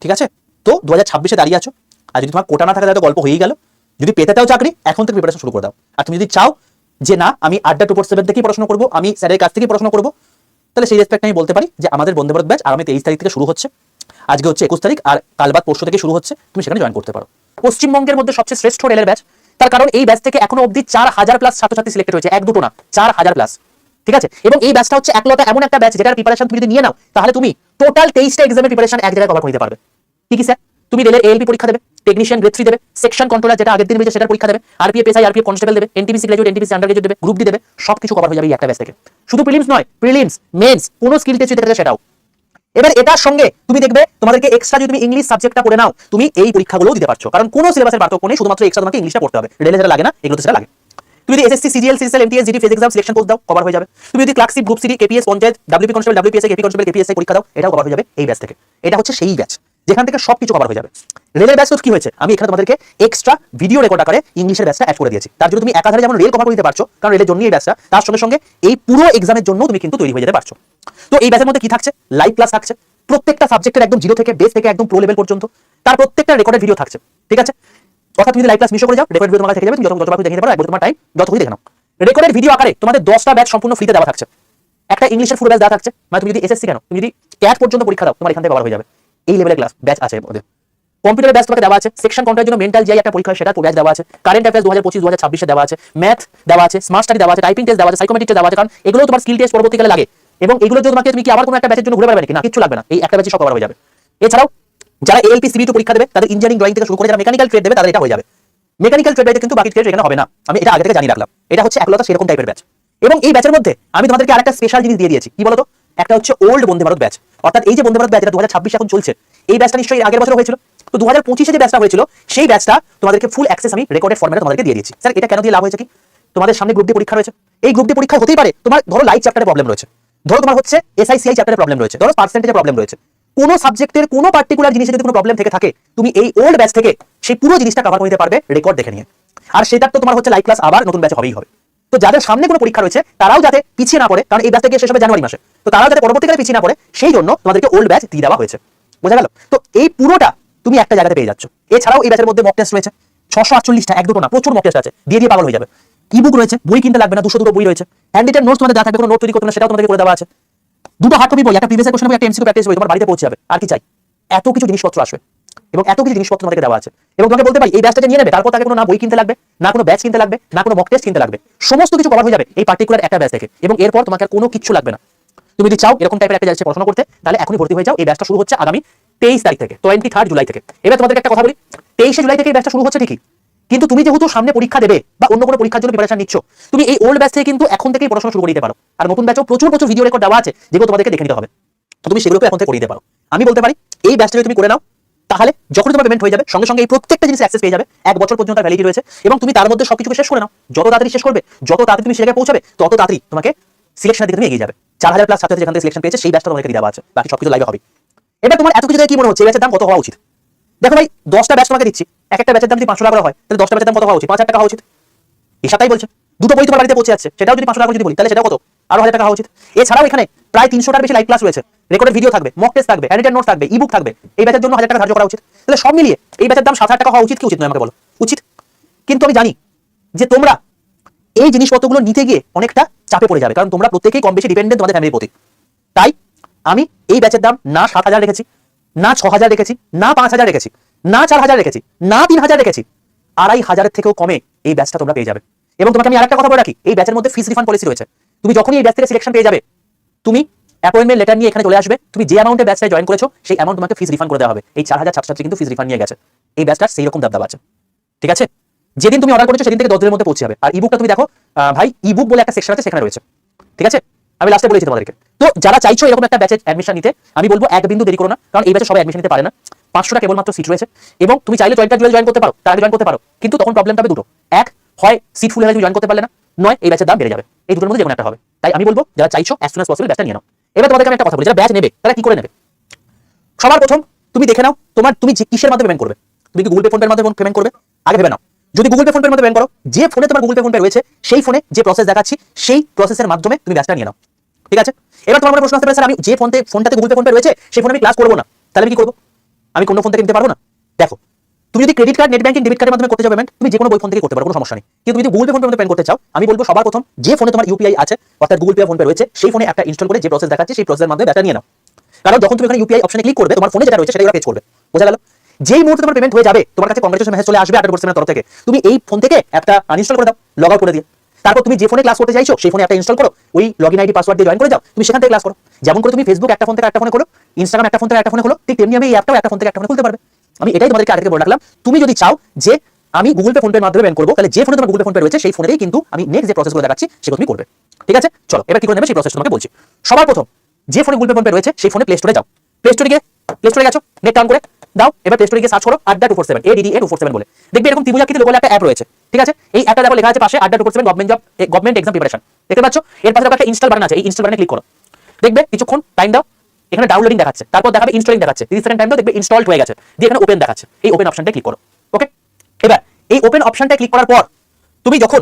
ঠিক আছে? তো 2026-এ দাঁড়িয়ে আছো, আর যদি তোমার কোটা না থাকে তাহলে গল্প হয়েই গেল। যদি পেতে চাও চাকরি, এখন থেকে প্রিপারেশন শুরু করে দাও। আর তুমি যদি চাও যে না আমি আড্ডা 247 থেকেই পড়াশোনা করবো, আমি স্যারের কাছ থেকেই পড়াশোনা করবো, তাহলে সেই রেসপেক্ট আমি বলতে পারি যে আমাদের বন্দে ভারত ব্যাচ আগামী 23 তারিখ থেকে শুরু হচ্ছে। আজকে হচ্ছে 21 তারিখ, আর কাল বাদ পরশু থেকে শুরু হচ্ছে। তুমি সেখানে জয়েন করতে পারো। পশ্চিমবঙ্গের মধ্যে সবচেয়ে শ্রেষ্ঠ রেলের ব্যাচ, তার কারণ এই ব্যাচ থেকে এখনো অবধি 4000 প্লাস ছাত্রছাত্রী সিলেক্টেড হয়েছে, এক দুটো না, 4000 প্লাস, ঠিক আছে? এবং এই ব্যাচটা হচ্ছে একলতা এমন একটা ব্যাচ যেটার প্রিপারেশন তুমি যদি নিয়ে নাও, তাহলে তুমি টোটাল 23টা এক্সামের প্রিপারেশন এক জায়গায় কভার করে নিতে পারবে। কি কি স্যার? তুমি রেলের এএলপি পরীক্ষা দেবে, টেকনিশিয়ান গ্রেড 3 দেবে, সেকশন কন্ট্রোলার যেটা আগের দিন হয়েছে সেটার পরীক্ষা দেবে, আরপিএফ এসআই, আরপিএফ কনস্টেবল দেবে, NTPC graduate, NTPC under graduate দেবে, গ্রুপ ডি দেবে, সবকিছু কভার হয়ে যাবে এই একটা ব্যাচ থেকে। শুধু প্রিলিমস নয়, প্রিলিমস, মেন্স, কোনো স্কিল টেস্ট থাকে সেটাও। এবার এটার সঙ্গে তুমি দেখবে তোমাদেরকে এক্সট্রা যদি তুমি ইংলিশ সাবজেক্টটা পড়ে নাও, তুমি এই পরীক্ষাগুলোও দিতে পারছো, কারণ কোনো সিলেবাসের পার্থক্য নেই, শুধুমাত্র এক্সট্রা তোমাকে ইংলিশটা পড়তে হবে। রেলে যেটা লাগে না, এগুলো সেটা লাগে। তুমি যদি SSC, CGL, CGL, MTS, GD, phase exam, selection course দাও, কভার হয়ে যাবে। তুমি যদি clerkship, group C, KPS, panchayat, WP constable, WPSC, KP constable, KPSC পরীক্ষা দাও, এটাও কভার হয়ে যাবে এই ব্যাচ থেকে। এটা হচ্ছে সেই ব্যাচ যেখান থেকে সবকিছু কভার হয়ে যাবে। রেলের ব্যাচ কি হয়েছে, আমি এখানে তোমাদেরকে এক্সট্রা ভিডিও রেকর্ড আকারে ইংলিশের ব্যাচটা অ্যাড করে দিয়েছি। তার জন্য তুমি একাধারে যেমন রেল কভার করে দিতে পারছো, কারণ রেলের জন্য এই ব্যাচটা, তার সঙ্গে সঙ্গে এই পুরো এক্সামের জন্য তুমি কিন্তু তৈরি হয়ে যেতে পারছো। তো এই ব্যাচের মধ্যে কি থাকছে? লাইভ ক্লাস থাকছে, প্রত্যেকটা সাবজেক্টের একদম জিরো থেকে বেস থেকে একদম প্রো লেভেল পর্যন্ত, তার প্রত্যেকটা রেকর্ডের ভিডিও থাকছে, ঠিক আছে? অর্থাৎ তুমি লাইভ ক্লাস মিস করে যাও, রেকর্ড ভিডিও তোমার কাছে থেকে যাবে, তুমি যতবার দেখে নিতে পারো, একবার তোমার টাইম যতক্ষণ দেখে নাও। রেকর্ডের ভিডিও আকারে তোমাদের 10টা ব্যাচ সম্পূর্ণ ফ্রিতে দেওয়া থাকছে, একটা ইংলিশের ফুল ব্যাচ দেওয়া থাকছে। মানে তুমি যদি এসএসসি কেন, তুমি যদি ক্যাট পর্যন্ত পরীক্ষা দাও, তোমার এখান থেকে কভার হয়ে যাবে। এই লেভেলের ক্লাস ব্যাচ আছে এর মধ্যে। কম্পিউটার ব্যাচ তোমাকে দেওয়া আছে, সেকশন কন্ট্রোলের জন্য মেন্টাল জিআই একটা পরীক্ষা, সেটা ব্যাচ দেওয়া আছে, কারেন্ট অ্যাফেয়ার্স 2025-2026 দেওয়া আছে, ম্যাথ দেওয়া আছে, স্মার্ট স্টাডি দেওয়া আছে, টাইপিং টেস্ট দেওয়া আছে, সাইকোমেট্রিক টেস্ট দেওয়া আছে, কারণ এগুলো তোমার স্কিল টেস্ট পরবর্তীকালে লাগে। এবং এগুলো যদি তোমাকে তুমি কি আবার কোনো একটা ব্যাচের জন্য ঘুরে পারবে নাকি? না, কিছু লাগবে না, এই একটা ব্যাচে সব কভার হয়ে যাবে। এছাড়াও যারা এএলপি সিবি পরীক্ষা দেবে, তাদের ইঞ্জিনিয়ারিং ড্রয়িং থেকে শুরু করে যারা মেকানিক্যাল ট্রেড দেবে, তাদের এটা হয়ে যাবে। মেকানিক্যাল ট্রেড বাইতে কিন্তু বাকি ট্রেড এখানে হবে না, আমি এটা আগে থেকে জানিয়ে রাখলাম। এটা হচ্ছে একলতা সেরকম টাইপের ব্যাচ। এবং এই ব্যাচের মধ্যে আমি তোমাদেরকে আরেকটা স্পেশাল জিনিস দিয়ে দিয়েছি, কি বলতো? একটা হচ্ছে ওল্ড বন্দে ভারত ব্যাচ, অর্থাৎ এই যে বন্দে ভারত ব্যাচ যেটা 2026 এখন চলছে, এই ব্যাচটা নিশ্চয়ই আগের বছর হয়েছিল। তো 2025-এ যে ব্যাচটা হয়েছিল, সেই ব্যাচটা তোমাদেরকে ফুল অ্যাক্সেস আমি রেকর্ডেড ফরম্যাটে তোমাদেরকে দিয়ে দিয়েছি। স্যার এটা কেন দিয়ে লাভ হয়েছে কি? তোমাদের সামনে গ্রুপ ডি পরীক্ষা রয়েছে, এই গ্রুপ ডি পরীক্ষা হতেই পারে তোমার ধরো লাইট চ্যাপ্টারে প্রবলেম রয়েছে, ধরো তোমার হচ্ছে এসআইসিআই চ্যাপ্টারে প্রবলেম রয়েছে, ধরো পার্সেন্টেজে প্রবলেম রয়েছে, কোনো সাবজেক্টের কোনো পার্টিকুলার জিনিসে যদি কোনো প্রবলেম থেকে থাকে, তুমি এই ওল্ড ব্যাচ থেকে সেই পুরো জিনিসটা কভার করে নিতে পারবে রেকর্ড দেখে নিয়ে। আর সেটা তো তোমার হচ্ছে লাইভ ক্লাস আবার নতুন ব্যাচে হবেই হবে। তো যাদের সামনে কোনো পরীক্ষা রয়েছে তারাও যাতে পিছিয়ে না পড়ে, কারণ এই ব্যাচটা গিয়ে শেষ হবে জানুয়ারি মাসে, তো তারাও যাতে পরবর্তীকালে পিছিয়ে না পড়ে, সেই জন্য তোমাদেরকে ওল্ড ব্যাচ দিয়ে দেওয়া হয়েছে। বোঝা গেল? তো এই পুরোটা তুমি একটা জায়গাতে পেয়ে যাচ্ছ। এছাড়াও এই ব্যাচের মধ্যে মক টেস্ট রয়েছে 648টা, এক দুটো না, প্রচুর মক টেস্ট আছে, দিয়ে দিয়ে পাগল হয়ে যাবে। ইবুক রয়েছে, বই কিনতে লাগবে না, 200 বই রয়েছে, হ্যান্ড নোটস তোমাদের দেওয়া থাকবে, কোনো নোট তৈরি করতে না সেটাও তোমাদেরকে করে দেওয়া আছে। দুটো হার্ড কপি বই, একটা প্রিভিয়াস কোশ্চেন বই, একটা এমসিকিউ প্র্যাকটিস বই তোমার বাড়িতে পৌঁছে যাবে। আর কি চাই? এত কিছু জিনিসপত্র আসবে এবং এত কিছু জিনিসপত্র তোমাদেরকে দেওয়া আছে। এবং তোমাকে বলতে পারি এই ব্যাচটা নিয়ে নেবে, তারপর তাকে কোনো না বই কিনতে লাগবে, না কোনো ব্যাচ কিনতে লাগবে, না কোনো মক টেস্ট কিনতে লাগবে, সমস্ত কিছু কভার হয়ে যাবে এই পার্টিকুলার একটা ব্যাচ থেকে। এবং এরপর তোমাকে আর কোনো কিছু লাগবে না। তুমি যদি চাও এরকম টাইপের একটা যাচ্ছে পড়াশোনা করতে, তাহলে এখনই ভর্তি হয়ে যাও। এই ব্যাচটা শুরু হচ্ছে আগামী 23 তারিখ থেকে, 23 জুলাই থেকে। এবার তোমাদেরকে একটা কথা বলি, 23 জুলাই থেকে এই ব্যাচটা শুরু হচ্ছে ঠিকই, কিন্তু তুমি যেহেতু সামনে পরীক্ষা দেবে বা অন্য কোনো পরীক্ষার জন্য প্রিপারেশন নিচ্ছ, তুমি এই ওল্ড ব্যাচ থেকে কিন্তু এখন থেকেই পড়াশোনা শুরু করে দিতে পারো। আর নতুন ব্যাচও প্রচুর প্রচুর ভিডিও রেকর্ড দেওয়া আছে, যেগুলো তোমাদেরকে দেখে নিতে হবে। তো তুমি সেগুলোকে এখন থেকে করে দিতে পারো। আমি বলতে পারি এই ব্যাচটা যদি তুমি করে নাও, তাহলে যখন তোমার পেমেন্ট হয়ে যাবে, সঙ্গে সঙ্গে এই প্রত্যেকটা জিনিস অ্যাক্সেস পেয়ে যাবে, 1 বছর পর্যন্ত ভ্যালিডিটি রয়েছে। এবং তুমি তার মধ্যে সবকিছু শেষ করে নাও, যত তাড়াতাড়ি শেষ করবে, যত তাড়াতাড়ি তুমি সেটাকে পৌঁছাবে, তত তাড়াতাড়ি তোমাকে সিলেকশনের দিকে তুমি এগিয়ে যাবে। 4000 প্লাস ছাত্রছাত্রী যেখান থেকে সিলেকশন পেয়েছে, সেই ব্যাচটা তোমাকে দিয়ে দেওয়া আছে, বাকি সবকিছু লাইভে হবে। এবার তোমার এত কিছু কি মনে হচ্ছে এই ব্যাচের দাম কত হওয়া উচিত? দেখো ভাই, 10টা ব্যাচ তোমাকে দিচ্ছি, এক একটা ব্যাচের দাম যদি 500 টাকা হয়, তাহলে 10টা ব্যাচের দাম কত হওয়া উচিত? 5000 টাকা হওয়া উচিত। হিসাব তাই বলছে। দুটো বই তোমার বাড়িতে পৌঁছে যাচ্ছে, সেটাও যদি 500 টাকা যদি বলি, তাহলে সেটাও কত? আরো 1000 টাকা হওয়া উচিত। এছাড়াও এখানে প্রায় 300টার বেশি লাইভ ক্লাস রয়েছে, রেকর্ডেড ভিডিও থাকবে, মক টেস্ট থাকবে, হ্যান্ড নোটস থাকবে, ইবুক থাকবে। এই ব্যাচের জন্য 1000 টাকা ধার্য করা উচিত। তাহলে সব মিলিয়ে এই ব্যাচের দাম 7000 টাকা হওয়া উচিত কি উচিত নয়? আমাকে বলো। উচিত। কিন্তু আমি জানি যে তোমরা এই জিনিসপত্রগুলো নিতে গিয়ে অনেকটা চাপে পড়ে যাবে, কারণ তোমরা প্রত্যেকেই কম বেশি ডিপেন্ডেন্ট তোমাদের ফ্যামিলির প্রতি। তাই আমি এই ব্যাচের দাম না 7000 রেখেছি, না 6000 রেখেছি, না 5000 রেখেছি, না 4000 রেখেছি, না 3000 রেখেছি, 2500-এর থেকেও কমে এই ব্যাচটা তোমরা পেয়ে যাবে। এবং তোমাকে আমি আরেকটা কথা বলে রাখি, এই ব্যাচের মধ্যে ফিস রিফান্ড পলিসি রয়েছে। তুমি যখনই এই ব্যাচ থেকে সিলেকশন পেয়ে যাবে, তুমি অ্যাপয়েন্টমেন্ট লেটার নিয়ে এখানে চলে আসবে, তুমি যে অ্যামাউন্টে ব্যাচটায় জয়েন করেছো সেই অ্যামাউন্ট তোমাকে ফিস রিফান্ড করে দেওয়া হবে। এই 4000 ছাত্রছাত্রী কিন্তু ফিস রিফান্ড নিয়ে গেছে, এই ব্যাচটার সেই রকম দাবদাবা আছে। ঠিক আছে? যেদিন তুমি অর্ডার করেছো সেদিন থেকে 10 দিনের মধ্যে পৌঁছে যাবে। আর ইবুকটা তুমি দেখো ভাই, ইবুক বলে একটা সেকশন আছে, সেখানে রয়েছে। ঠিক আছে, আমি লাস্টে বলেছি তোমাদেরকে। তো যারা চাইছো এরকম একটা ব্যাচে অ্যাডমিশন নিতে, আমি বলবো এক বিন্দু দেরি করো না, কারণ এই ব্যাচে সবাই অ্যাডমিশন নিতে পারে না। 500টা কেবলমাত্র সিট রয়েছে, এবং তুমি চাইলে জয়েন করতে পারো, তার আগে জয়েন করতে পারো, কিন্তু তখন প্রবলেমটা হবে দুটো। এক, হয় সিট ফুল হলে তুমি জয়েন করতে পারলে না, নয় এই ব্যাচের দাম বেড়ে যাবে। এই দুটোর মধ্যে যেকোনো একটা হবে। তাই আমি বলবো যারা চাইছো অ্যাজ সুন অ্যাজ পসিবল ব্যাচটা নিয়ে নাও। এবার তোমাদেরকে আমি একটা কথা বলি, যারা ব্যাচ নেবে তারা কি করে নেবে? সবার প্রথম তুমি দেখে নাও তুমি কিসের মাধ্যমে পেমেন্ট করবে। তুমি কি গুগল পে, ফোন পের মাধ্যমে পেমেন্ট করবে? আগে ভেবে নাও। যদি গুগল পে, ফোন পের মধ্যে পেমেন্ট করো, যে ফোনে তোমার গুগল পে, ফোন পে রয়েছে সেই ফোনে যে প্রসেস দেখাচ্ছি সেই প্রসেসের মাধ্যমে তুমি ব্যাচটা নিয়ে নাও। ঠিক আছে? এবার তোমার মনে প্রশ্ন আসতে পারে, স্যার আমি যে ফোনটাতে গুগল পে, ফোন পে রয়েছে সেই ফোনে আমি ক্লাস করবো না, তাহলে আমি কি করবো? আমি কোনো ফোন থেকে নিতে পারবো না? দেখো, তুমি যদি credit card, net banking, debit কার্ডের মাধ্যমে করতে চাও পেমেন্ট, তুমি যে কোনো ফোন থেকে করতে পারো, কোনো সমস্যা নেই। কিন্তু তুমি যদি Google pay, phone pay payment করতে চাও, আমি বলবো সবার প্রথম যে ফোনে তোমার ইউপিআই আছে, অর্থাৎ গুগল পে, ফোন পে রয়েছে, সেই ফোনে একটা ইনস্টল করে যে প্রসেস দেখাচ্ছে সেই প্রসেসের মাধ্যমে ব্যাচটা নিয়ে নাও। কারণ যখন তুমি এখানে ইউপিআই অপশনে ক্লিক করবে, তোমার ফোনে যেটা রয়েছে সেটা ওরা পেজ করবে। বোঝা গেল? যেই মুহূর্তে তোমার পেমেন্ট হয়ে যাবে, তোমার কাছে কংগ্রেচুলেশন মেসেজ চলে আসবে 8% তরফ থেকে। তুমি এই ফোন থেকে অ্যাপটা আনইনস্টল করে দাও, লগ আউট করে দিয়ে। তারপর তুমি যে ফোনে ক্লাস করতে চাইছো সেই ফোনে অ্যাপটা ইনস্টল করো, ওই লগইন আইডি পাসওয়ার্ড দিয়ে জয়েন করে যাও, তুমি সেখান থেকে ক্লাস করো। যেমন করে তুমি ফেসবুক একটা ফোন থেকে একটা ফোনে খোলো, ইনস্টাগ্রাম একটা ফোন থেকে একটা ফোনে খোলো, ঠিক তেমনি আমি এই অ্যাপটাও একটা ফোন থেকে একটা ফোনে খুলতে পারবে। আমি এটাই তোমাদেরকে আগে থেকে বলে রাখলাম। তুমি যদি চাও যে আমি গুগল পে, ফোন পের মাধ্যমে পেমেন্ট করবো, তাহলে যে ফোনে তোমার গুগল পে, ফোন পে রয়েছে সেই ফোনেই কিন্তু আমি নেক্সট যে প্রসেসগুলো দেখাচ্ছি সেগুলো তুমি করবে। ঠিক আছে? চলো এবার কি করে নেবে সেই প্রসেস তোমাকে বলছি। সবার প্রথম যে ফোনে গুগল পে, ফোন পে রয়েছে সেই ফোনে প্লে স্টোরে যাও। প্লে স্টোরে গেছো, নেট অন করে দাও। এবার প্লে স্টোরে গিয়ে সার্চ করো আড্ডা 247, ADDA 247 বলে। দেখবে এরকম ত্রিভুজাকৃতি লোগো একটা অ্যাপ রয়েছে। ঠিক আছে? এই অ্যাপটা দেখো লেখা আছে পাশে আড্ডা 247 গভর্নমেন্ট এক্সাম প্রিপারেশন। দেখতে পাচ্ছ? এর পাশে একটা ইনস্টল বাটন আছে, এই ইনস্টল বাটনে ক্লিক করো। দেখবে কিছুক্ষণ টাইম দাও, এখানে ডাউনলোডিং দেখাচ্ছে, তারপর দেখাবে ইনস্টলিং দেখাচ্ছে, 30 সেকেন্ড টাইম দাও, দেখবে ইনস্টলড হয়ে গেছে, দিয়ে এখানে ওপেন দেখাচ্ছে। এই ওপেন অপশনটা ক্লিক করো। ওকে, এবার এই ওপেন অপশনটা ক্লিক করার পর তুমি যখন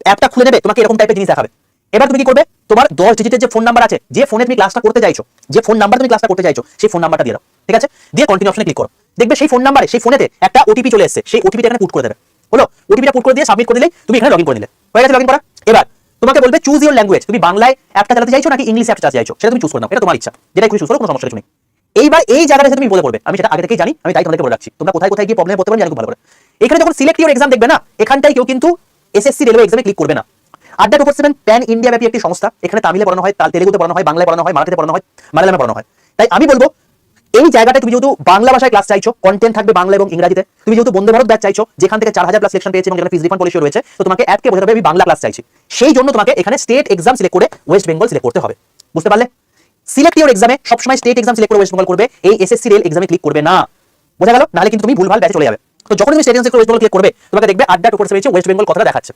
অ্যাপটা খুলে নেবে, তোমাকে এরকম টাইপের জিনিস দেখাবে। এবার তুমি কি করবে? তোমার 10 ডিজিটের যে ফোন নাম্বার আছে, যে ফোনে তুমি ক্লাসটা করতে চাইছো, যে ফোন নাম্বার তুমি ক্লাসটা করতে চাইছো, সেই ফোন নাম্বারটা দিয়ে দাও। ঠিক আছে? দিয়ে কন্টিনিউ অপশনে ক্লিক করো। দেখবে সেই ফোন নাম্বারে, সেই ফোনেতে একটা ওটিপি চলে এসেছে, সেই ওটিপিটা এখানে পুট করে দেবে। হলো? ওটিপিটা পুট করে দিয়ে সাবমিট করে দিলেই তুমি এখানে লগইন করে নিলে। হয়ে গেছে লগইন করা। এবার তোমাকে বলবে চুজ ইওর ল্যাঙ্গুয়েজ, তুমি বাংলায় অ্যাপটা চালাতে চাইছো নাকি ইংলিশ অ্যাপটা চালাতে চাইছো, সেটা তুমি চুজ করে নাও। এটা তোমার ইচ্ছা, যেটা খুশি চুজ করো, কোনো সমস্যা নেই। এইবার এই জায়গাটা তুমি বলে পড়বে, আমি সেটা আগে থেকেই জানি, আমি তাই তোমাদেরকে বলে রাখছি। তোমরা কোথায় কোথায় গিয়ে প্রবলেমে পড়তে পারো জানি খুব ভালো করে। এখানে যখন সিলেক্ট ইওর এক্সাম দেখবে না, এখানটায় কেউ কিন্তু এসএসসি রেলওয়ে এক্সামে ক্লিক করবে না। আড্ডা 247 প্যান ইন্ডিয়া ব্যাপী একটি সংস্থা। এখানে তামিলে পড়ানো হয়, তেলেগুতে পড়ানো হয়, বাংলায় পড়ানো হয়, মারাঠিতে পড়ানো হয়, মালায়ালামে পড়ানো হয়। তাই আমি বলবো এই জায়গাটায় তুমি যেহেতু বাংলা ভাষায় ক্লাস চাইছো, কন্টেন্ট থাকবে বাংলা এবং ইংরেজিতে, তুমি যেহেতু বন্দে ভারত ব্যাচ চাইছো, যেখান থেকে 4000 প্লাস সিলেকশন পেয়েছে এবং যেখানে ফিজ রিফান্ড পলিসি রয়েছে, তো তোমাকে অ্যাডকে বোঝাতে হবে আমি বাংলা ক্লাস চাইছি। সেই জন্য তোমাকে এখানে স্টেট এক্সাম সিলেক্ট করে ওয়েস্ট বেঙ্গল সিলেক্ট করতে হবে। বুঝতে পারলে? সিলেক্ট ইওর এক্সামে সবসময় স্টেট এক্সাম সিলেক্ট করে ওয়েস্ট বেঙ্গল করবে, এই এসএসসি রেল এক্সামে ক্লিক করবে না। বোঝা গেল? নাহলে কিন্তু তুমি ভুলভাল ব্যাচে চলে যাবে। তো যখন তুমি state exam West Bengal click করবে, তোমাকে দেখবে আড্ডা 247 ওয়েস্ট বেঙ্গল কথাটা দেখাচ্ছে।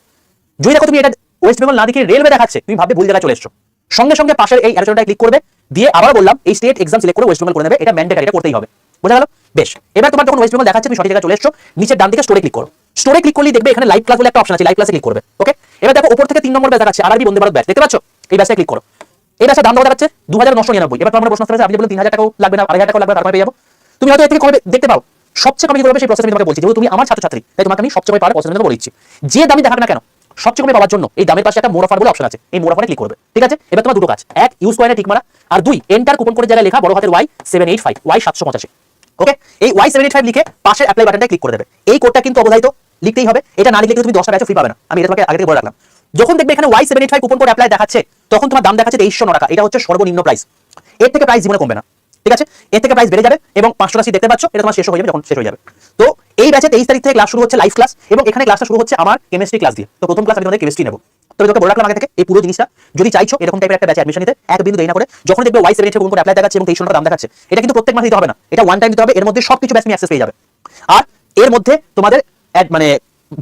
যদি দেখো তুমি এটা ওয়েস্ট বেঙ্গল না দেখে রেলওয়ে দেখাচ্ছে, তুমি ভাববে ভুল জায়গায় চলে এসছো। সঙ্গে সঙ্গে পাশের এই অ্যারোটায় ক্লিক করবে, দিয়ে আবার বললাম এই স্টেট এক্সাম সিলেক্ট করে ওয়েস্ট বেঙ্গল করে নেবে। এটা ম্যান্ডেটরি, এটা করতেই হবে। বোঝা গেল? বেশ, এবার তোমার যখন ওয়েস্ট বেঙ্গল দেখাচ্ছে, তুমি সঠিক জায়গায় চলে এসছো, নিচের ডান দিকে স্টোরে ক্লিক করো। স্টোরে ক্লিক করলেই দেখবে এখানে লাইভ ক্লাস বলে একটা অপশন আছে, লাইভ ক্লাসে ক্লিক করবে। ওকে, এবার দেখো উপর থেকে 3 নম্বর ব্যাচ দেখাচ্ছে, আরআরবি বন্দে ভারত ব্যাচ। দেখতে পাচ্ছ? এই ব্যাচে ক্লিক করো। এই ব্যাচের দাম দেখাচ্ছে 2999। এবার তোমার প্রশ্ন আসতে পারে, আপনি বলেন 3000 টাকাও লাগবে না, 2500 টাকাও লাগবে, তারপরে পেয়ে যাবো। তুমি হয়তো এর থেকে কমে দেখতে পাও। সবচেয়ে কমে করবে সেই প্রসেস আমি তোমাকে বলছি, যেহেতু তুমি আমার ছাত্রছাত্রী, তাই তোমাকে আমি সবচেয়ে কমে পাওয়ার প্রসেস বলে দিচ্ছি। যে দামি দেখাবে না কেন, সবচেয়ে কমে পাওয়ার জন্য এই দামের পাশে একটা মোর অফার বলে অপশন আছে, এই মোর অফারে ক্লিক করবে। ঠিক আছে? এবার তোমার দুটো কাজ, এক ইউজ কয়েনে টিক মারা, আর দুই এন্টার কুপন কোডের জায়গায় লেখা বড় হাতের Y785 Y785। ওকে, এই Y785 লিখে পাশের অ্যাপ্লাই বাটনটা ক্লিক করে দেবে। এই কোডটা কিন্তু অবধারিত লিখতেই হবে, এটা না লিখলে তুমি 10টা ব্যাচ ফ্রি পাবে না, আমি এটা তোমাকে আগে থেকে বলে রাখলাম। যখন দেখবে এখানে Y785 কুপন কোড অ্যাপ্লাই দেখাচ্ছে, তখন তোমার দাম দেখাচ্ছে 2309 টাকা। এটা হচ্ছে সর্বনিম্ন প্রাইস, এর থেকে প্রাইস জীবনে কমবে না। ঠিক আছে? এর থেকে প্রাইস বেড়ে যাবে, এবং 500টা সিট দেখতে পাচ্ছ, এটা তোমার শেষ হয়ে যাবে। যখন শেষ হয়ে যাবে, তো এই ব্যাচে 23 তারিখ থেকে ক্লাস শুরু হচ্ছে, লাইভ ক্লাস, এবং এখানে ক্লাসটা শুরু হচ্ছে আমার কেমিস্ট্রি ক্লাস দিয়ে। তো প্রথম ক্লাস আমি তোমাদের কেমিস্ট্রি নেব। তবে তোকে বলে রাখলাম আগে থেকে, এই পুরো জিনিসটা যদি চাইছো এরকম টাইপের একটা ব্যাচে অ্যাডমিশন নিতে, এক বিন্দু দেরি না করে যখন দেখবে Y785 কোন কোড অ্যাপ্লাই দেখাচ্ছে এবং 2300 টাকা দাম দেখাচ্ছে, এটা কিন্তু প্রত্যেক মাসে দিতে হবে না, এটা ওয়ান টাইম দিতে হবে। এর মধ্যে সবকিছু ব্যাচ তুমি অ্যাক্সেস পেয়ে যাবে। আর এর মধ্যে তোমাদের মানে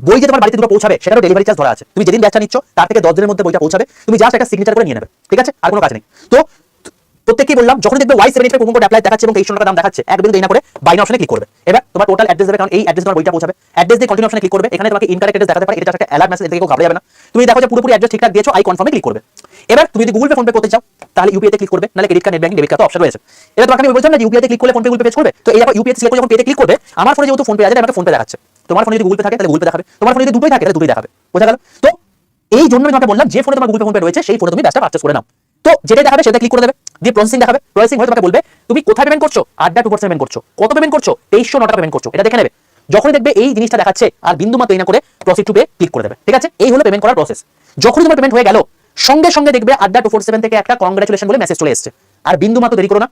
বই যে তোমার বাড়িতে দুটো পৌঁছাবে, সেটারও ডেলিভারি চার্জ ধরা আছে। তুমি যেদিন ব্যাচটা নিচ্ছ তার থেকে 10 দিনের মধ্যে বইটা পৌঁছাবে, তুমি জাস্ট একটা সিগনেচার করে নিয়ে নেবে। ঠিক আছে? আর কোনো কাজ নেই। তো প্রত্যেককেই বললাম, যখন দেখবে Y785 কুপন কোড অ্যাপ্লাই দেখাচ্ছে এবং 2300 টাকা দাম দেখাচ্ছে, এক বিন্দু দেরি না করে বাই নাও অপশনে ক্লিক করবে। এবার তোমার টোটাল অ্যাড্রেস দেবে, কারণ এই অ্যাড্রেস তোমার বইটা পৌঁছাবে। অ্যাড্রেস দিয়ে কন্টিনিউ অপশনে ক্লিক করবে। এখানে তোমাকে ইনকারেক্ট অ্যাড্রেস দেখাতে পারে, এটা জাস্ট একটা অ্যালার্ট মেসেজ, এর থেকে কেউ ঘাবড়ে যাবে না। তুমি দেখো যে পুরোপুরি অ্যাড্রেস ঠিকঠাক দিয়েছো, আই কনফার্মে ক্লিক করবে। এবার তুমি যদি গুগল পে, ফোন পে করতে চাও, তাহলে ইউপিআই তে ক্লিক করবে, নাহলে credit card, net banking, debit card option রয়েছে। এবার তোমাকে আমি বলছিলাম না যে ইউপিআই তে ক্লিক করলে phone pay, Google pay page করবে। তো এই দেখো ইউপিআই তে সিলেক্ট করে যখন পেতে ক্লিক করবে, আমার ফোনে যেহেতু ফোন পে আছে, আমাকে ফোন পে দেখাচ্ছে। তোমার ফোনে যদি গুগল পে থাকে তাহলে গুগল পে দেখাবে, তোমার ফোনে যদি দুটোই থাকে তাহলে দুটোই দেখাবে। বোঝা গেল? তো এই জন্য আমি তোমাকে বললাম, যে ফোনে তোমার গুগল পে, ফোন পে রয়েছে সেই ফোনে তুমি ব্যাচটা পারচেজ করে নাও। তো যেটা দেখাবে সেটা ক্লিক করে দেবে, দিয়ে প্রসেসিং দেখাবে। প্রসেসিং হয়ে তোমাকে বলবে তুমি কোথায় পেমেন্ট করছো, আড্ডা 247 পেমেন্ট করছো, কত পেমেন্ট করছো, 2309 টাকা পেমেন্ট করছো, এটা দেখে নেবে। যখনই দেখবে এই জিনিসটা দেখাচ্ছে আর বিন্দু মাত্র না করে প্রসিড টু পে ক্লিক করে দেবে। ঠিক আছে? এই হলো পেমেন্ট করার প্রসেস। যখনই তোমার পেমেন্ট হয়ে গেল, সঙ্গে সঙ্গে দেখবে আড্ডা 247 থেকে একটা কংগ্রাচুলেশন বলে মেসেজ চলে এসেছে। আর বিন্দু মাত্র দেরি করো না,